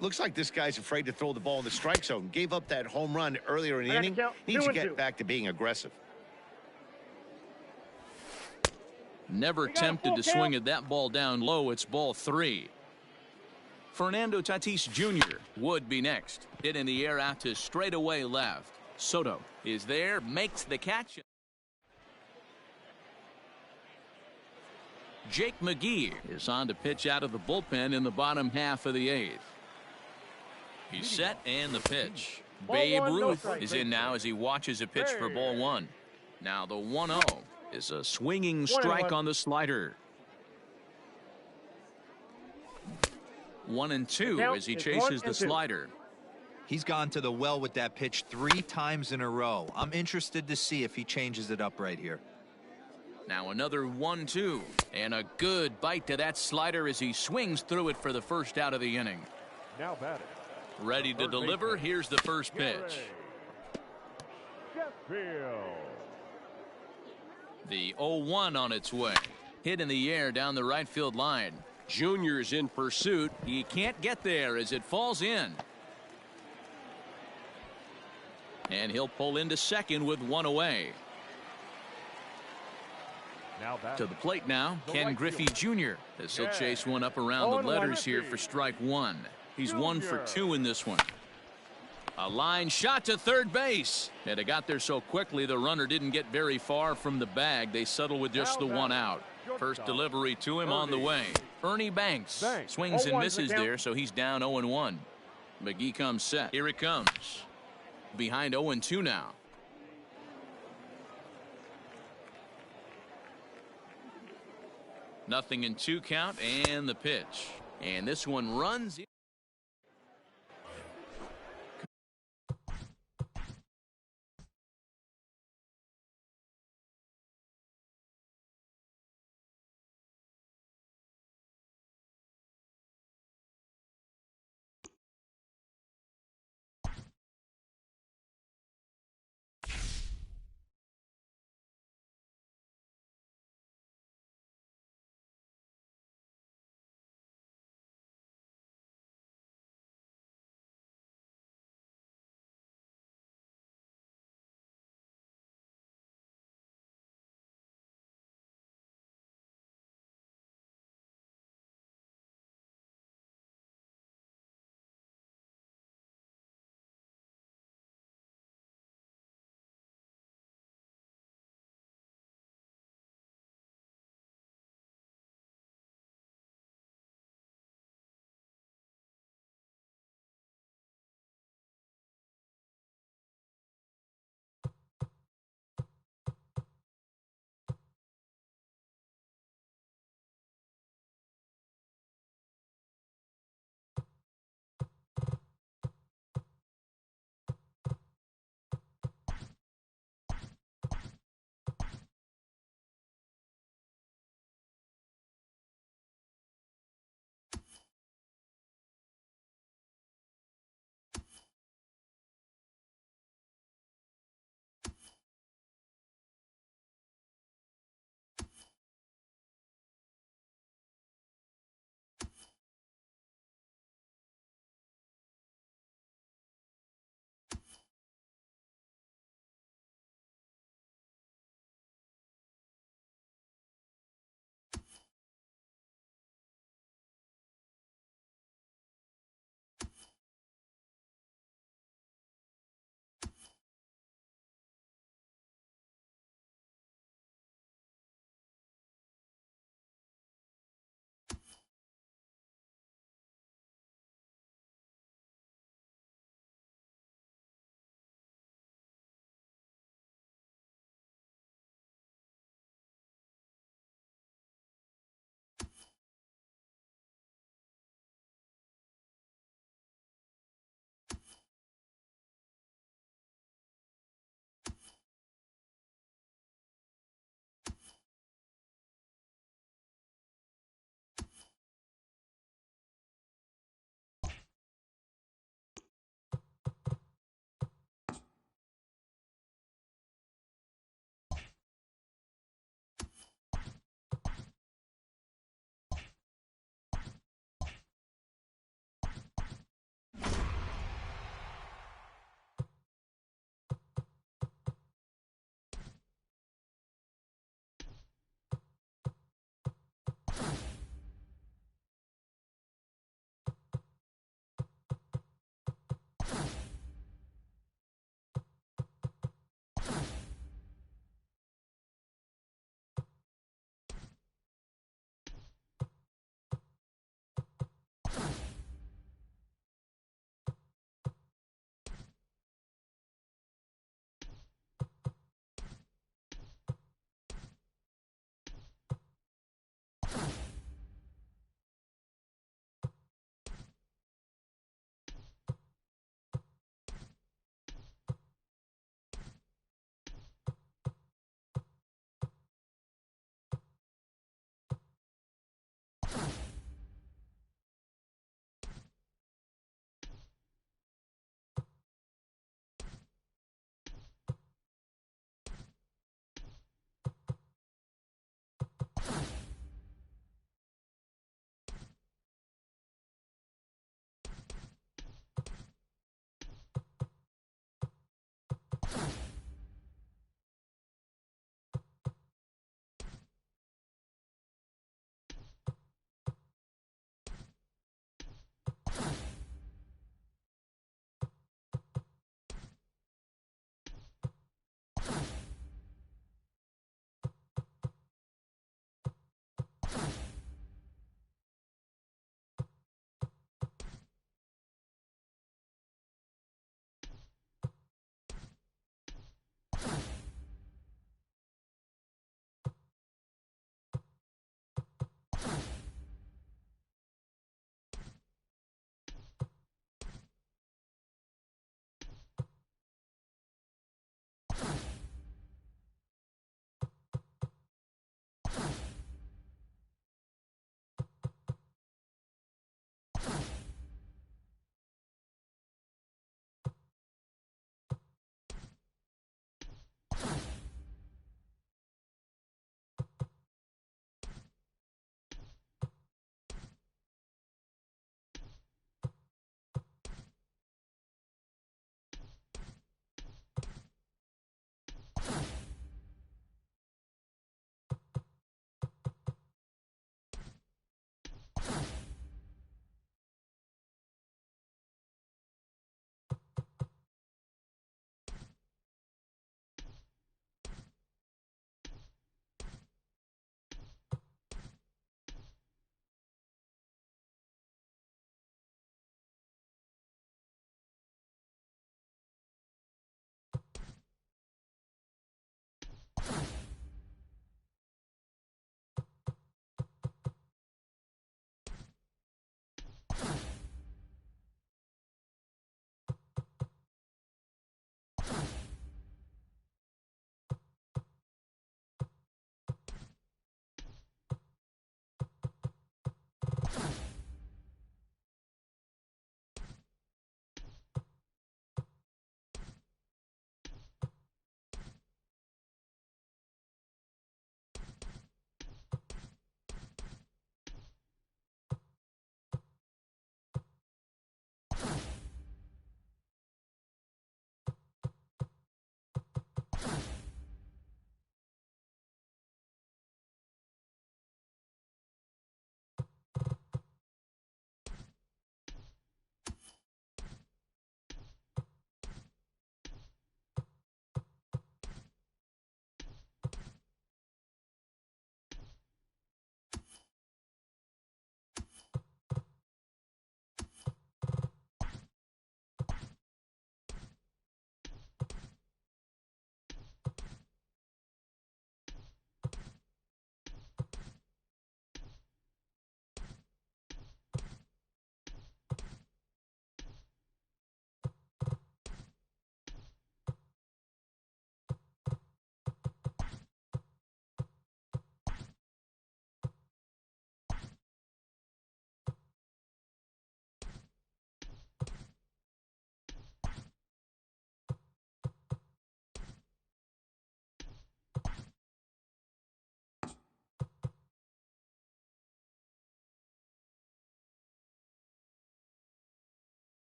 Looks like this guy's afraid to throw the ball in the strike zone. Gave up that home run earlier in the inning. Needs to get back to being aggressive. Never tempted to swing at that ball down low. It's ball 3. Fernando Tatis Jr. would be next. Hit in the air out to straightaway left. Soto is there, makes the catch. Jake McGee is on to pitch out of the bullpen in the bottom half of the 8th. He's set, and the pitch. Babe Ruth is in now as he watches a pitch for ball 1. Now the 1-0 is a swinging strike on the slider. 1-2 as he chases the slider. He's gone to the well with that pitch 3 times in a row. I'm interested to see if he changes it up right here. Now another 1-2, and a good bite to that slider as he swings through it for the first out of the inning. Now batting. Ready to deliver. Here's the first pitch. Sheffield. The 0-1 on its way. Hit in the air down the right field line. Junior's in pursuit. He can't get there as it falls in. And he'll pull into second with 1 away. Now To the plate now, Ken Griffey Jr. as he'll chase one up around the letters here for strike 1. He's 1 for 2 in this one. A line shot to third base. And it got there so quickly the runner didn't get very far from the bag. They settle with just the 1 out. First delivery to him on the way. Ernie Banks swings and misses there, so he's down 0-1. McGee comes set. Here it comes. Behind 0-2 now. Nothing in 2 count, and the pitch. And this one runs in.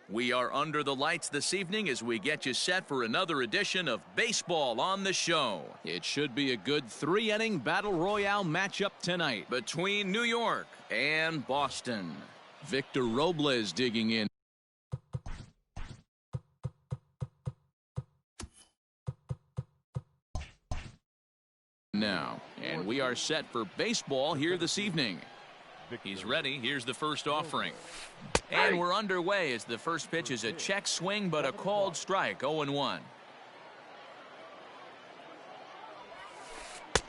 We are under the lights this evening as we get you set for another edition of Baseball on the Show. It should be a good 3-inning battle royale matchup tonight between New York and Boston. Victor Robles digging in now, and we are set for baseball here this evening. He's ready. Here's the first offering. And we're underway as the first pitch is a check swing, but a called strike, 0-1.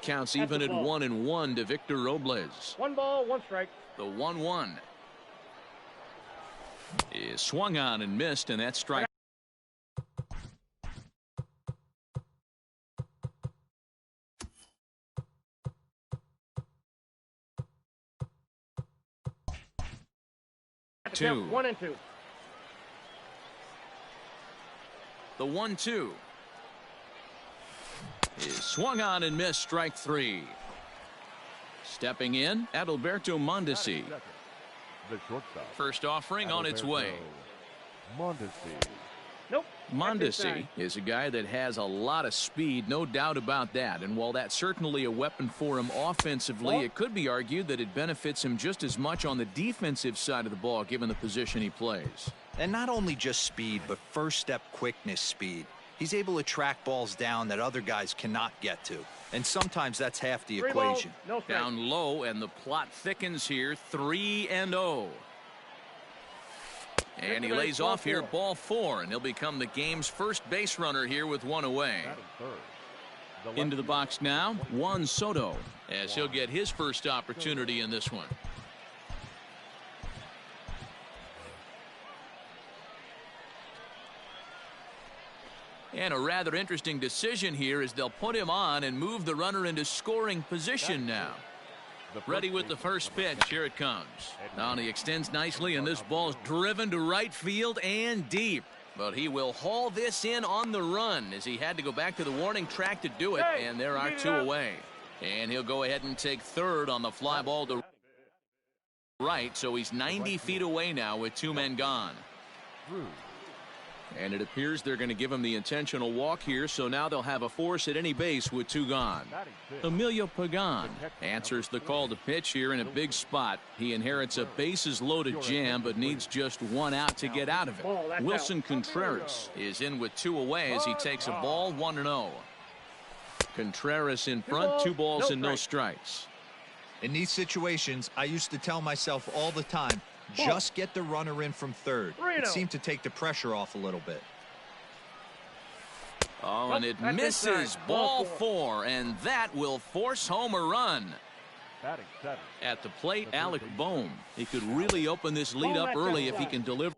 Counts even at 1-1 to Victor Robles. 1 ball, 1 strike. The 1-1 is swung on and missed, and that's strike. Two. 1-2. The 1-2 is swung on and missed, strike 3. Stepping in, Adalberto Mondesi. The shortstop. First offering on its way. Mondesi. Nope. Mondesi is a guy that has a lot of speed, no doubt about that. And while that's certainly a weapon for him offensively, it could be argued that it benefits him just as much on the defensive side of the ball, given the position he plays. And not only just speed, but first step quickness speed. He's able to track balls down that other guys cannot get to. And sometimes that's half the 3 balls, equation. no strike. Down low, and the plot thickens here, 3-0. And he lays off here, ball 4, and he'll become the game's first base runner here with 1 away. Into the box now, Juan Soto, as he'll get his first opportunity in this one. And a rather interesting decision here as they'll put him on and move the runner into scoring position now. Ready with the first pitch. Here it comes. Now he extends nicely, and this ball's driven to right field and deep. But he will haul this in on the run as he had to go back to the warning track to do it, and there are 2 away. And he'll go ahead and take third on the fly ball to right, so he's 90 feet away now with 2 men gone. And it appears they're going to give him the intentional walk here, so now they'll have a force at any base with 2 gone. Emilio Pagan answers the call to pitch here in a big spot. He inherits a bases-loaded jam, but needs just 1 out to get out of it. Wilson Contreras is in with 2 away as he takes a ball, 1-0. Contreras in front, 2 balls and no strikes. In these situations, I used to tell myself all the time, just get the runner in from third. It seemed to take the pressure off a little bit. Oh, and it misses, ball 4, and that will force home a run. At the plate, Alec Bohm. He could really open this lead up early if he can deliver.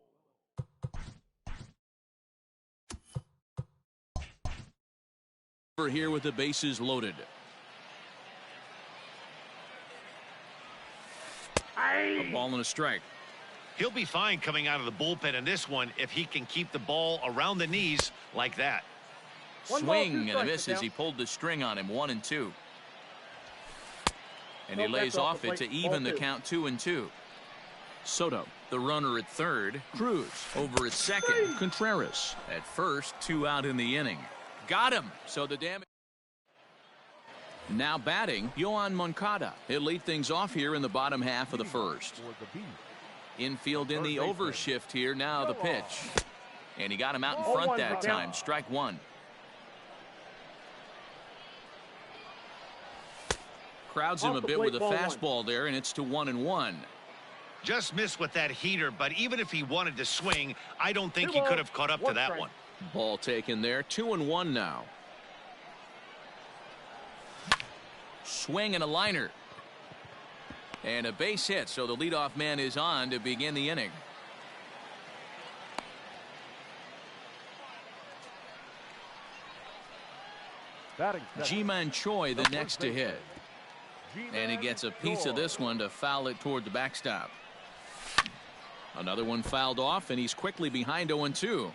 Here with the bases loaded. A ball and a strike. He'll be fine coming out of the bullpen in this one if he can keep the ball around the knees like that. Swing and a miss as he pulled the string on him, 1-2. And he lays off it to even the count, 2-2. Soto, the runner at third. Cruz over at second. Contreras at first, 2 out in the inning. Got him. So the damage. Now batting, Yohan Moncada. He'll lead things off here in the bottom half of the first. Infield in the overshift here. Now the pitch. And he got him out in front that time. Strike 1. Crowds him a bit with a fastball there, and it's to 1-1. Just missed with that heater, but even if he wanted to swing, I don't think he could have caught up to that one. Ball taken there, 2-1 now. Swing and a liner. And a base hit, so the leadoff man is on to begin the inning. Ji-Man Choi the next to hit. And he gets a piece of this one to foul it toward the backstop. Another one fouled off, and he's quickly behind 0-2.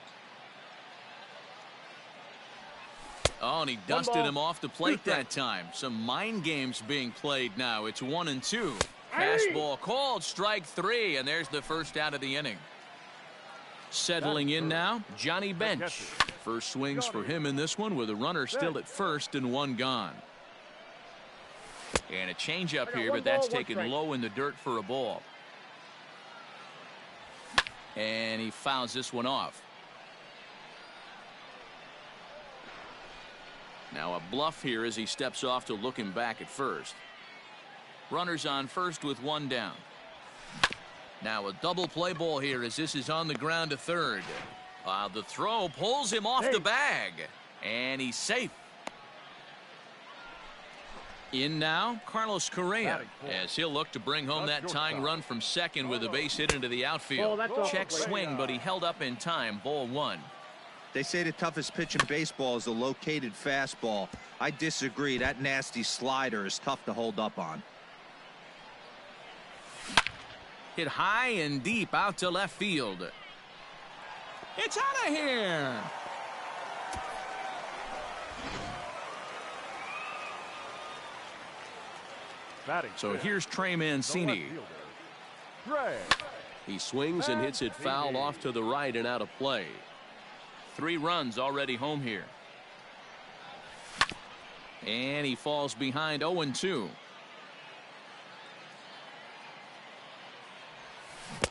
Oh, and he dusted him off the plate that time. Some mind games being played now. It's 1-2. Fastball called, strike 3, and there's the first out of the inning. Settling in now, Johnny Bench. First swings for him in this one with a runner still at first and one gone. And a changeup here, but that's taken low in the dirt for a ball. And he fouls this one off. Now a bluff here as he steps off to look him back at first. Runners on first with one down. Now a double play ball here as this is on the ground to third. The throw pulls him off the bag. And he's safe. In now, Carlos Correa, as he'll look to bring home that tying run from second with a base hit into the outfield. Check swing, but he held up in time. Ball one. They say the toughest pitch in baseball is a located fastball. I disagree. That nasty slider is tough to hold up on. Hit high and deep out to left field. It's out of here. So here's Trey Mancini. He swings and hits it foul off to the right and out of play. 3 runs already home here. And he falls behind 0-2.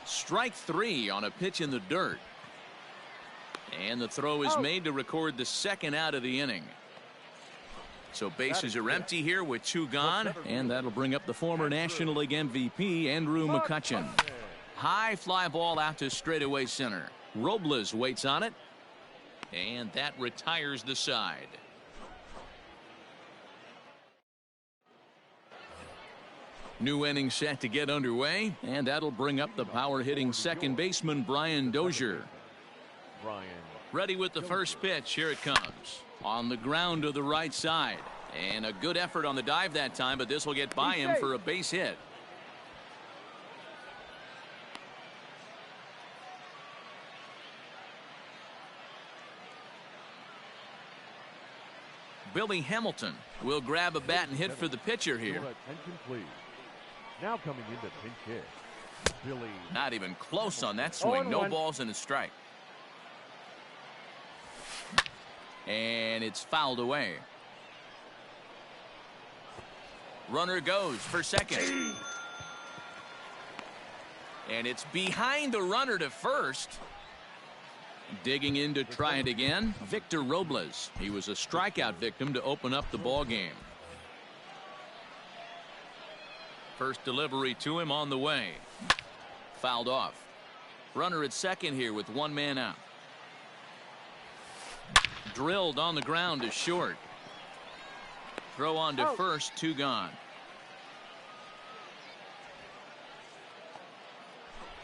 Strike 3 on a pitch in the dirt. And the throw is made to record the second out of the inning. So bases are empty here with 2 gone, and that'll bring up the former National League MVP Andrew McCutchen. High fly ball out to straightaway center. Robles waits on it, and that retires the side. New inning set to get underway, and that'll bring up the power hitting second baseman Brian Dozier. Ready with the first pitch. Here it comes. On the ground to the right side. And a good effort on the dive that time, but this will get by him for a base hit. Billy Hamilton will grab a bat and hit for the pitcher here. Attention, please. Now coming into pinch hit, Billy. Not even close on that swing. No balls and a strike. And it's fouled away. Runner goes for second. And it's behind the runner to first. Digging in to try it again, Victor Robles. He was a strikeout victim to open up the ball game. First delivery to him on the way. Fouled off. Runner at second here with 1 man out. Drilled on the ground to short. Throw on to first, 2 gone.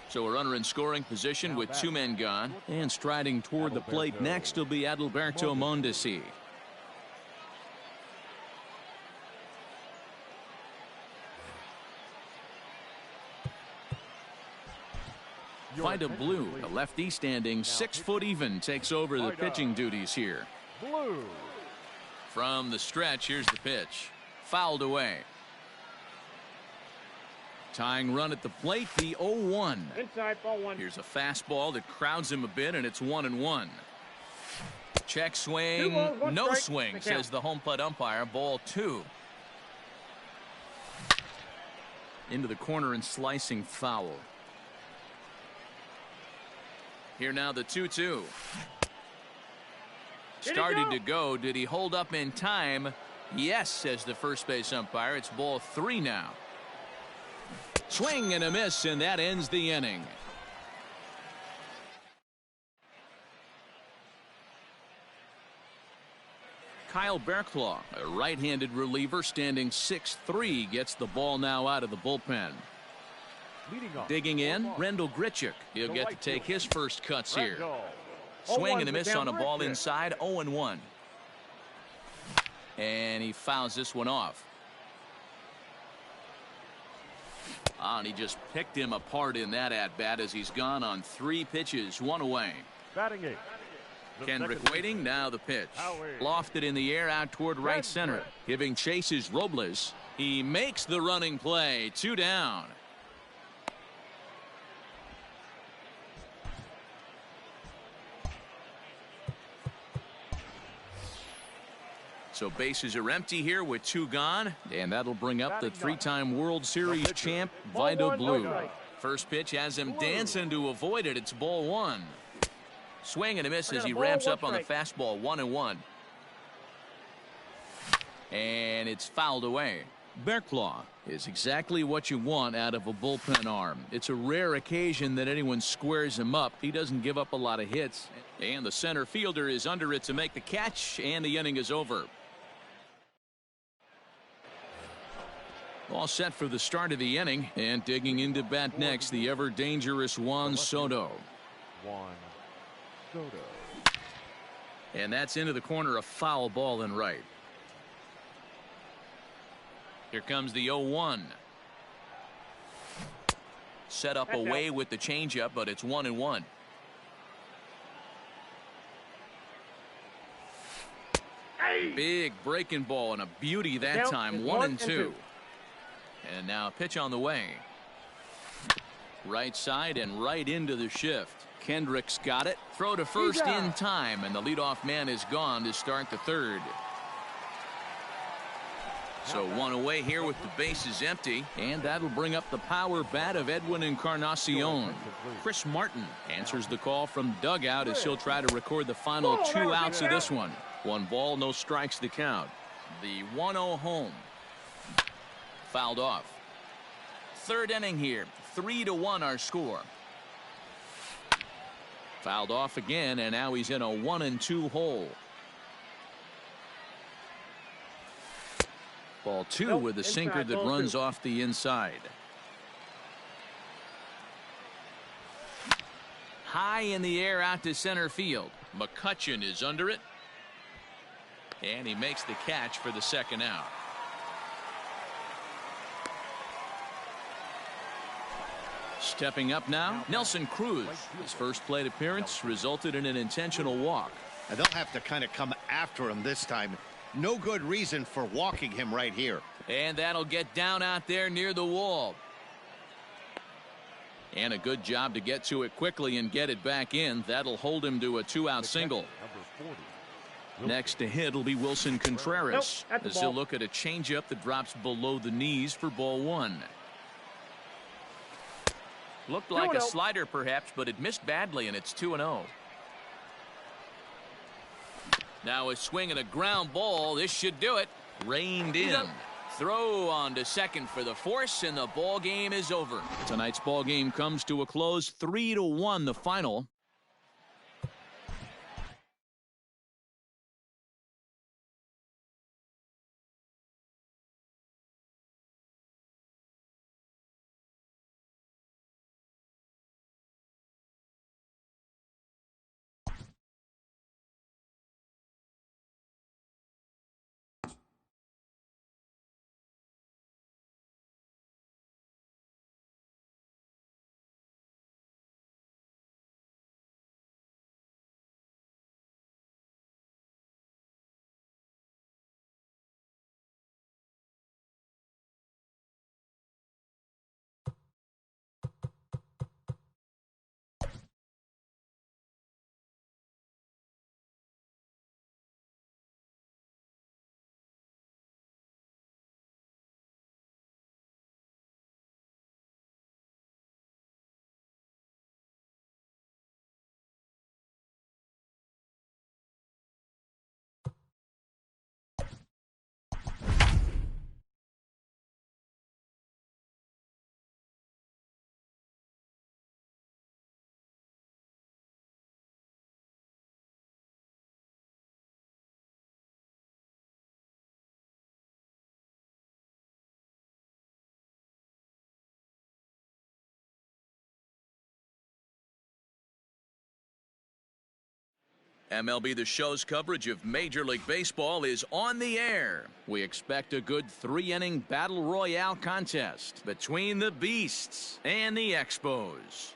So a runner in scoring position with 2 men gone. And striding toward the plate next will be Adalberto Mondesi. Vida Blue, a lefty standing 6 foot even, takes over the pitching duties here. Blue. From the stretch, here's the pitch. Fouled away. Tying run at the plate, the 0-1. Inside, ball 1. Here's a fastball that crowds him a bit, and it's 1-1. Check swing, 2 balls, 1 no strike. swing, says the home plate umpire. Ball 2. Into the corner and slicing foul. Here now the 2-2. Started to go. Did he hold up in time? Yes, says the first base umpire. It's ball 3 now. Swing and a miss, and that ends the inning. Kyle Berklaw, a right-handed reliever standing 6'3", gets the ball now out of the bullpen. Digging in, Rendell Grichuk. He'll get to take his first cuts here. Swing and a miss on a ball inside, 0-1. And he fouls this one off. And he just picked him apart in that at-bat as he's gone on 3 pitches, 1 away. Batting 8. Kendrick waiting, now the pitch. Lofted in the air out toward right center. Giving chase is Robles. He makes the running play, 2 down. So bases are empty here with 2 gone, and that'll bring up the 3-time World Series champ, Vida Blue. First pitch has him dancing to avoid it. It's ball 1. Swing and a miss as he ramps up on the fastball. 1-1. And it's fouled away. Bearclaw is exactly what you want out of a bullpen arm. It's a rare occasion that anyone squares him up. He doesn't give up a lot of hits. And the center fielder is under it to make the catch, and the inning is over. All set for the start of the inning, and digging into bat next, the ever dangerous Juan Soto. And that's into the corner, a foul ball and right. Here comes the 0-1. Set up away with the changeup, but it's 1-1. Big breaking ball and a beauty that time. 1-2. And now a pitch on the way. Right side and right into the shift. Kendrick's got it. Throw to first in time, and the leadoff man is gone to start the third. So 1 away here with the bases empty, and that'll bring up the power bat of Edwin Encarnacion. Chris Martin answers the call from dugout as he'll try to record the final 2 outs of this one. 1 ball, no strikes to count. The 1-0 home. Fouled off. Third inning here. 3-1 our score. Fouled off again, and now he's in a 1-2 hole. Ball 2 with a sinker that runs off the inside. High in the air out to center field. McCutchen is under it. And he makes the catch for the second out. Stepping up now, Nelson Cruz. His first plate appearance resulted in an intentional walk. And they'll have to kind of come after him this time. No good reason for walking him right here. And that'll get down out there near the wall. And a good job to get to it quickly and get it back in. That'll hold him to a 2-out single. Next to hit will be Wilson Contreras as he'll look at a changeup that drops below the knees for ball 1. Looked like a slider perhaps, but it missed badly, and it's 2-0. Now a swing and a ground ball. This should do it. Reined in. Throw on to second for the force, and the ball game is over. Tonight's ball game comes to a close. 3-1 the final. MLB The Show's coverage of Major League Baseball is on the air. We expect a good 3-inning battle royale contest between the Beasts and the Expos.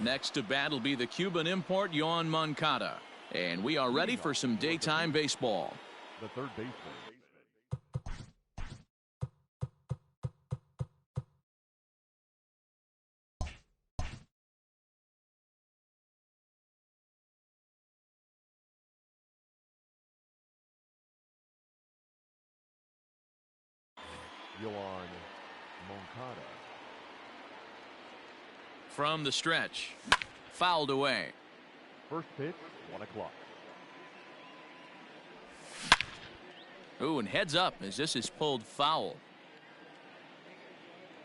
Next to bat will be the Cuban import Yoan Moncada. And we are ready for some daytime baseball. The third baseman. Moncada. From the stretch. Fouled away. First pitch, 1 o'clock. Ooh, and heads up as this is pulled foul.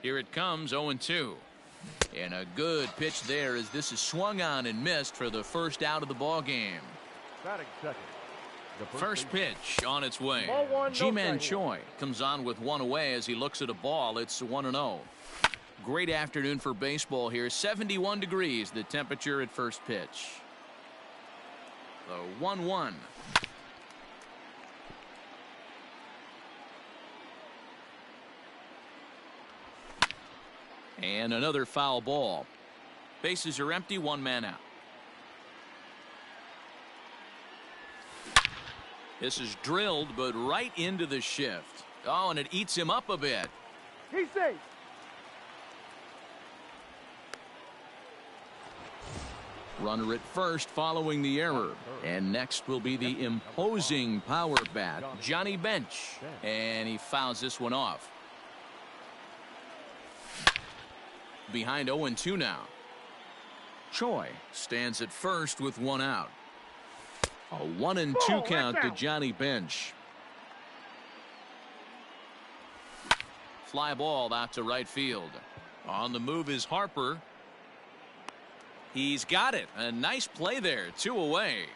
Here it comes, 0-2. And a good pitch there as this is swung on and missed for the first out of the ball game. Batting second. The First pitch on its way. Ball one, no Ji-Man strike. Choi comes on with one away as he looks at a ball. It's 1-0. Great afternoon for baseball here. 71 degrees the temperature at first pitch. The 1-1. And another foul ball. Bases are empty, 1 man out. This is drilled, but right into the shift. Oh, and it eats him up a bit. He's safe. Runner at first following the error. And next will be the imposing power bat, Johnny Bench. And he fouls this one off. Behind 0-2 now. Choi stands at first with 1 out. A 1-2 count to Johnny Bench. Fly ball out to right field. On the move is Harper. He's got it. A nice play there. 2 away.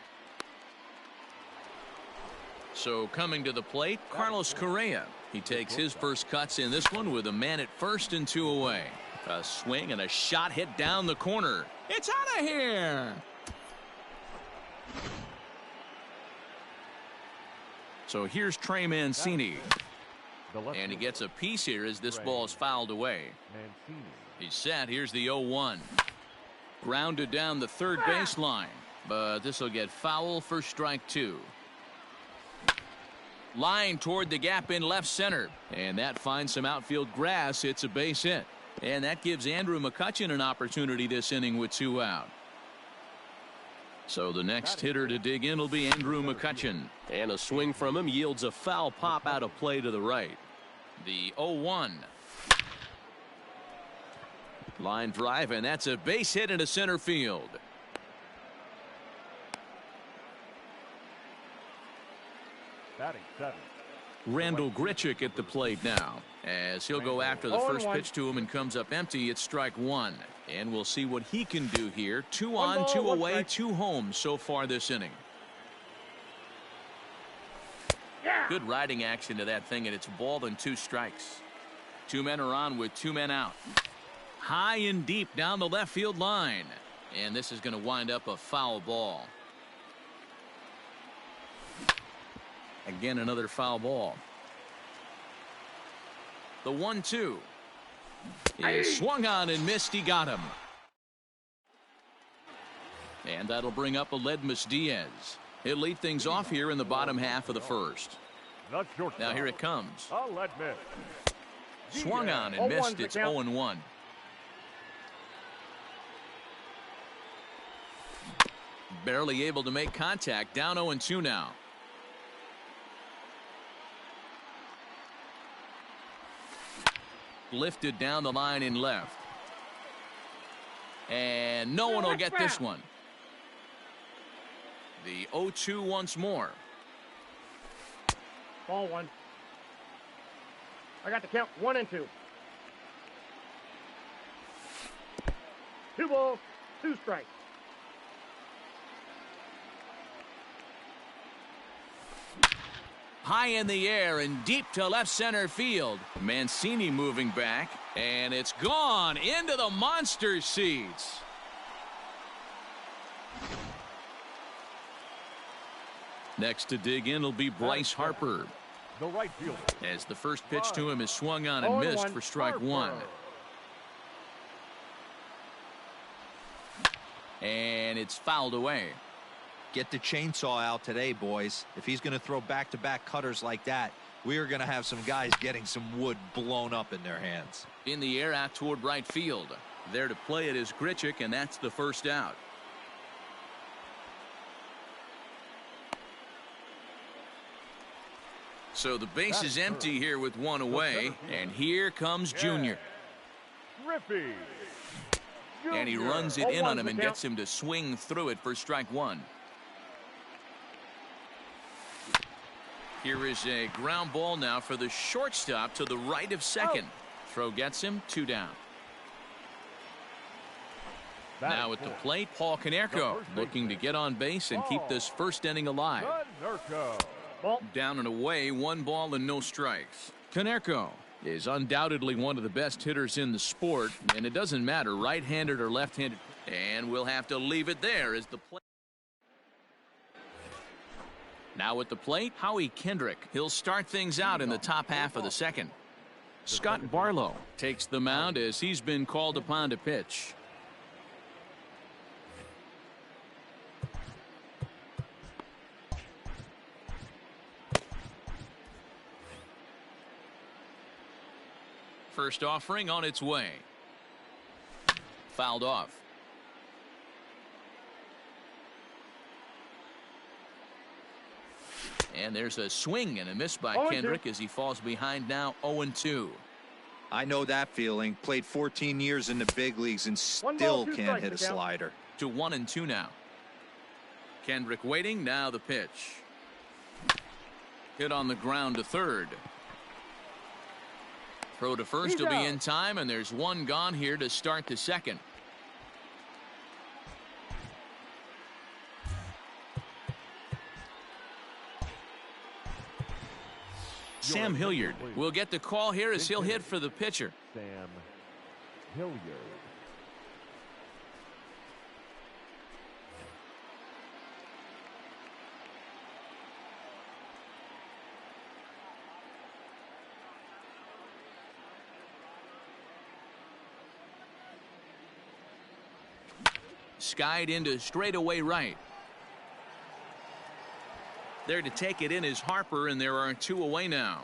So coming to the plate, Carlos Correa. He takes his first cuts in this one with a man at first and 2 away. A swing and a shot hit down the corner. It's out of here. So here's Trey Mancini. And he gets a piece here as this ball is fouled away. He's set. Here's the 0-1. Grounded down the third baseline. But this will get foul for strike 2. Line toward the gap in left center. And that finds some outfield grass. It's a base hit. And that gives Andrew McCutchen an opportunity this inning with 2 out. So the next hitter to dig in will be Andrew McCutchen. And a swing from him yields a foul pop out of play to the right. The 0-1. Line drive, and that's a base hit into center field. Batting 7. Randall Grichuk at the plate now, as he'll go after the first pitch to him and comes up empty. It's strike 1. And we'll see what he can do here. 2 on, 2 away, 2 home so far this inning. Good riding action to that thing, and it's ball and 2 strikes. 2 men are on with 2 men out. High and deep down the left field line. And this is going to wind up a foul ball. Again, another foul ball. The 1-2 is swung on and missed. He got him. And that'll bring up Aledmus Diaz. He'll lead things off here in the bottom half of the first. Now here it comes. Aledmus. Swung on and missed. It's 0-1. Barely able to make contact. Down 0-2 now. Lifted down the line in left. And no one will get this one. The 0-2 once more. Ball 1. I got the count. 1-2. 2 balls, 2 strikes. High in the air and deep to left center field. Mancini moving back, and it's gone into the monster seats. Next to dig in will be Bryce Harper. The right fielder. As the first pitch to him is swung on and missed for strike 1. And it's fouled away. Get the chainsaw out today, boys. If he's going to throw back-to-back cutters like that, we are going to have some guys getting some wood blown up in their hands. In the air out toward right field. There to play it is Grichuk, and that's the first out. So the base is empty here with one away, and here comes Junior. Griffey. And he runs it in on him and gets him to swing through it for strike one. Here is a ground ball now for the shortstop to the right of second. Throw gets him, 2 down. Now at the plate, Paul Konerko looking to get on base and keep this first inning alive. Down and away, 1 ball and no strikes. Konerko is undoubtedly one of the best hitters in the sport, and it doesn't matter right-handed or left-handed. And we'll have to leave it there as the play. Now at the plate, Howie Kendrick. He'll start things out in the top half of the second. Scott Barlow takes the mound as he's been called upon to pitch. First offering on its way. Fouled off. And there's a swing and a miss by Kendrick as he falls behind now 0-2. I know that feeling. Played 14 years in the big leagues and still can't hit a slider. To 1-2 now. Kendrick waiting. Now the pitch. Hit on the ground to third. Throw to first will be in time, and there's 1 gone here to start the second. Sam Hilliard will get the call here as he'll hit for the pitcher. Sam Hilliard. Skied into straightaway right. There to take it in is Harper, and there are 2 away now.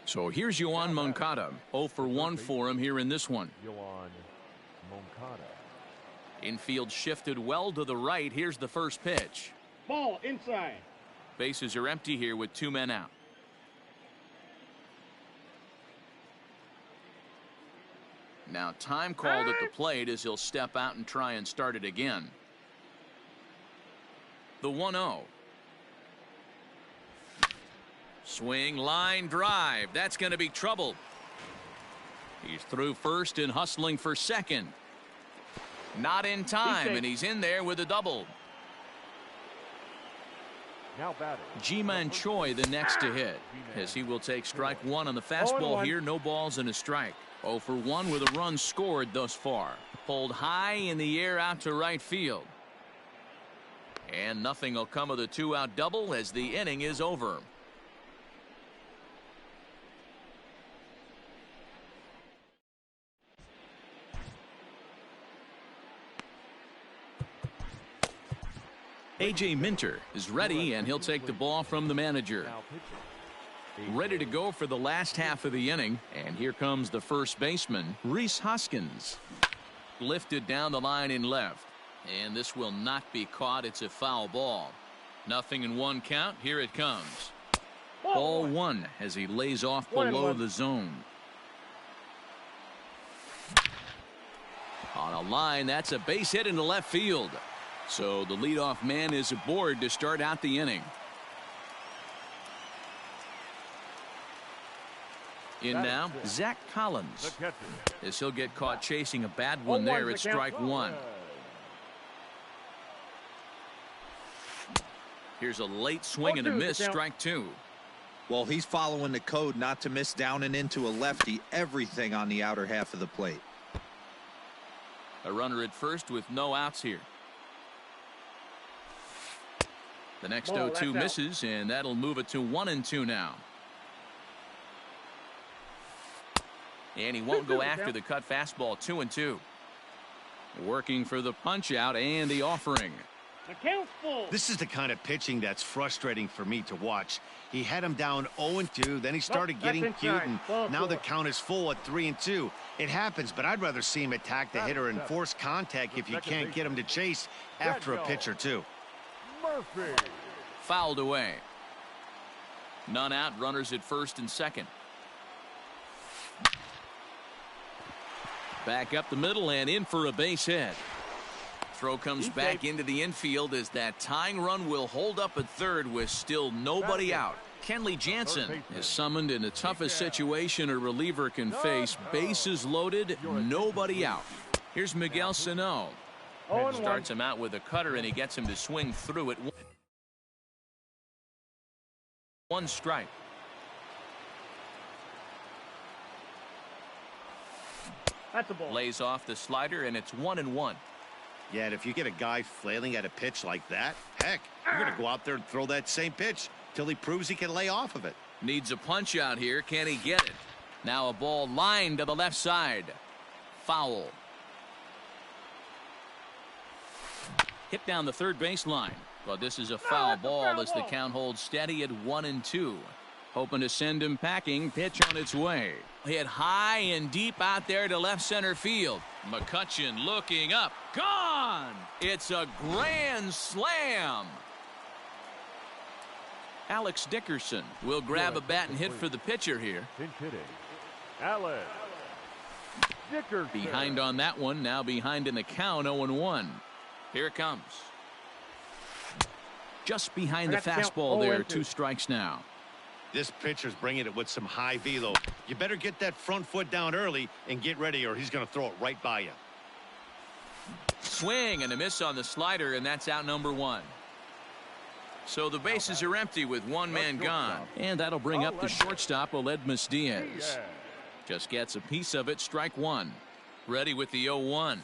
So here's Yoan Moncada. 0 for 1 for him here in this one. Yoan Moncada. Infield shifted well to the right. Here's the first pitch. Ball inside. Bases are empty here with 2 men out. Now time called at the plate as he'll step out and try and start it again. The 1-0. Swing, line drive. That's going to be trouble. He's through first and hustling for second. Not in time, and he's in there with a double. Now batting. Ji-Man Choi the next to hit, as he will take strike 1 on the fastball here. No balls and a strike. 0 for 1 with a run scored thus far. Pulled high in the air out to right field. And nothing will come of the 2-out double as the inning is over. A.J. Minter is ready, and he'll take the ball from the manager. Ready to go for the last half of the inning, and here comes the first baseman, Rhys Hoskins. Lifted down the line in left, and this will not be caught. It's a foul ball. Nothing in 1 count. Here it comes. Ball 1 as he lays off below the zone. On a line, that's a base hit into left field. So the leadoff man is aboard to start out the inning. In now, Zach Collins, as he'll get caught chasing a bad one there at strike 1. Here's a late swing and a miss, strike 2. Well, he's following the code not to miss down and into a lefty. Everything on the outer half of the plate. A runner at first with no outs here. The next 0-2 misses, and that'll move it to 1-2 now. And he won't go after the cut fastball. 2-2. Working for the punch out and the offering. This is the kind of pitching that's frustrating for me to watch. He had him down 0-2, then he started getting cute, and now the count is full at 3-2. It happens, but I'd rather see him attack the hitter and force contact if you can't get him to chase after a pitch or two. Murphy. Fouled away. None out, runners at first and second. Back up the middle and in for a base hit. Throw comes back into the infield as that tying run will hold up at third with still nobody out. Kenley Jansen is summoned in the toughest situation a reliever can face. Bases loaded, nobody out. Here's Miguel Sano. Starts him out with a cutter and he gets him to swing through it. One strike. That's a ball. Lays off the slider and it's 1-1. Yeah, and if you get a guy flailing at a pitch like that, heck, you're going to go out there and throw that same pitch till he proves he can lay off of it. Needs a punch out here. Can he get it? Now a ball lined to the left side. Foul. Hit down the third baseline. But this is a foul ball as the count holds steady at 1-2. Hoping to send him packing. Pitch on its way. Hit high and deep out there to left center field. McCutchen looking up. Gone! It's a grand slam. Alex Dickerson will grab a bat and hit for the pitcher here. Pinch hitting. Alex Dickerson. Behind on that one. Now behind in the count. 0-1. Here it comes. Just behind the fastball there. 2 strikes now. This pitcher's bringing it with some high velo. You better get that front foot down early and get ready or he's going to throw it right by you. Swing and a miss on the slider, and that's out number 1. So the bases are empty with one man gone. And that'll bring up the shortstop, Aledmus Diaz. Just gets a piece of it, strike 1. Ready with the 0-1.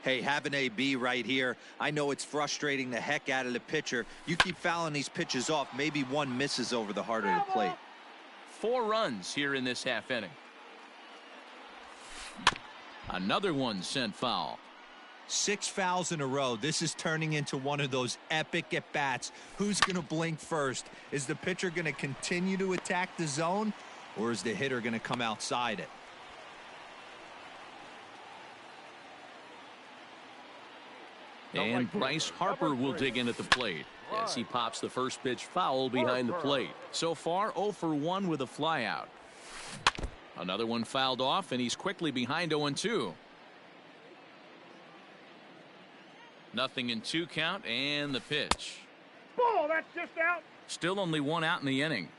Hey, have an AB right here. I know it's frustrating the heck out of the pitcher. You keep fouling these pitches off, maybe one misses over the heart of the plate. 4 runs here in this half inning. Another one sent foul. 6 fouls in a row. This is turning into one of those epic at-bats. Who's going to blink first? Is the pitcher going to continue to attack the zone, or is the hitter going to come outside it? And Bryce Harper will dig in at the plate as he pops the first pitch foul behind the plate. So far 0 for 1 with a flyout. Another one fouled off and he's quickly behind 0-2. Nothing in 2 count and the pitch. Ball, that's just out. Still only 1 out in the inning.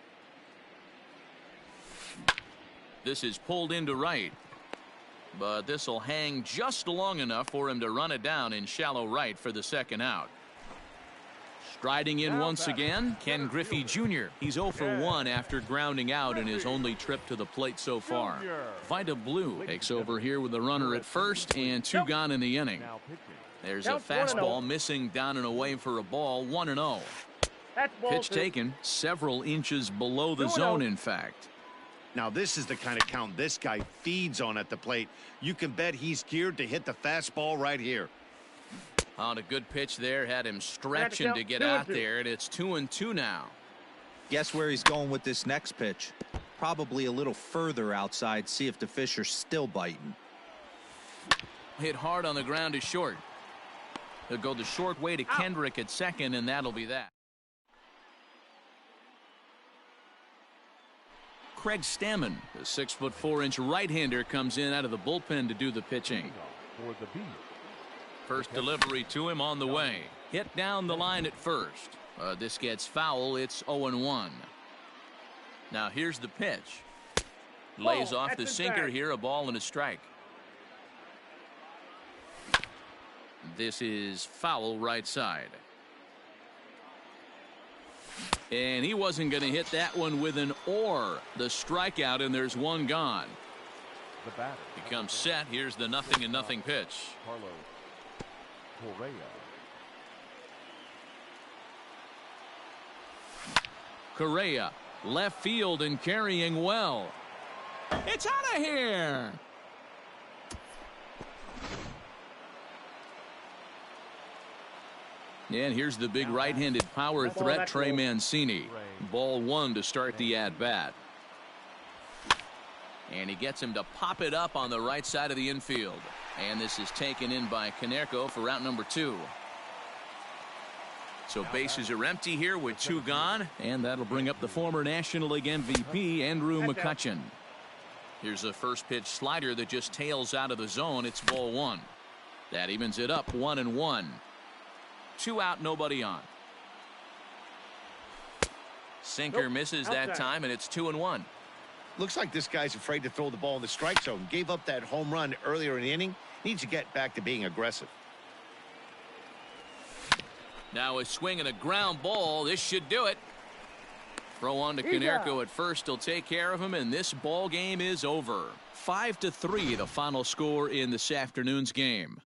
This is pulled into right. But this will hang just long enough for him to run it down in shallow right for the second out. Striding in once again, Ken Griffey Jr. He's 0 for 1 after grounding out in his only trip to the plate so far. Vida Blue takes over here with the runner at first and 2 gone in the inning. There's a fastball missing down and away for a ball. 1-0. Pitch taken several inches below the zone, in fact. Now this is the kind of count this guy feeds on at the plate. You can bet he's geared to hit the fastball right here. On a good pitch there, had him stretching to get out there, and it's 2-2 now. Guess where he's going with this next pitch? Probably a little further outside. See if the fish are still biting. Hit hard on the ground to short. He'll go the short way to Kendrick at second, and that'll be that. Craig Stammen, the 6'4" right-hander, comes in out of the bullpen to do the pitching. First delivery to him on the way. Hit down the line at first. This gets foul. It's 0-1. Now here's the pitch. Lays off the sinker here. A ball and a strike. This is foul right side. And he wasn't going to hit that one with an or. The strikeout, and there's 1 gone. He comes set. Here's the 0-0 pitch. Correa, left field and carrying well. It's out of here. And here's the big right-handed power threat, Trey Mancini. Ball 1 to start the at-bat. And he gets him to pop it up on the right side of the infield. And this is taken in by Konerko for route number 2. So bases are empty here with 2 gone. And that'll bring up the former National League MVP, Andrew McCutchen. Here's a first pitch slider that just tails out of the zone. It's ball 1. That evens it up 1-1. 2 out, nobody on. Sinker misses that time, and it's 2-1. Looks like this guy's afraid to throw the ball in the strike zone. Gave up that home run earlier in the inning. Needs to get back to being aggressive. Now a swing and a ground ball. This should do it. Throw on to Konerko at first. He'll take care of him, and this ball game is over. 5-3, the final score in this afternoon's game.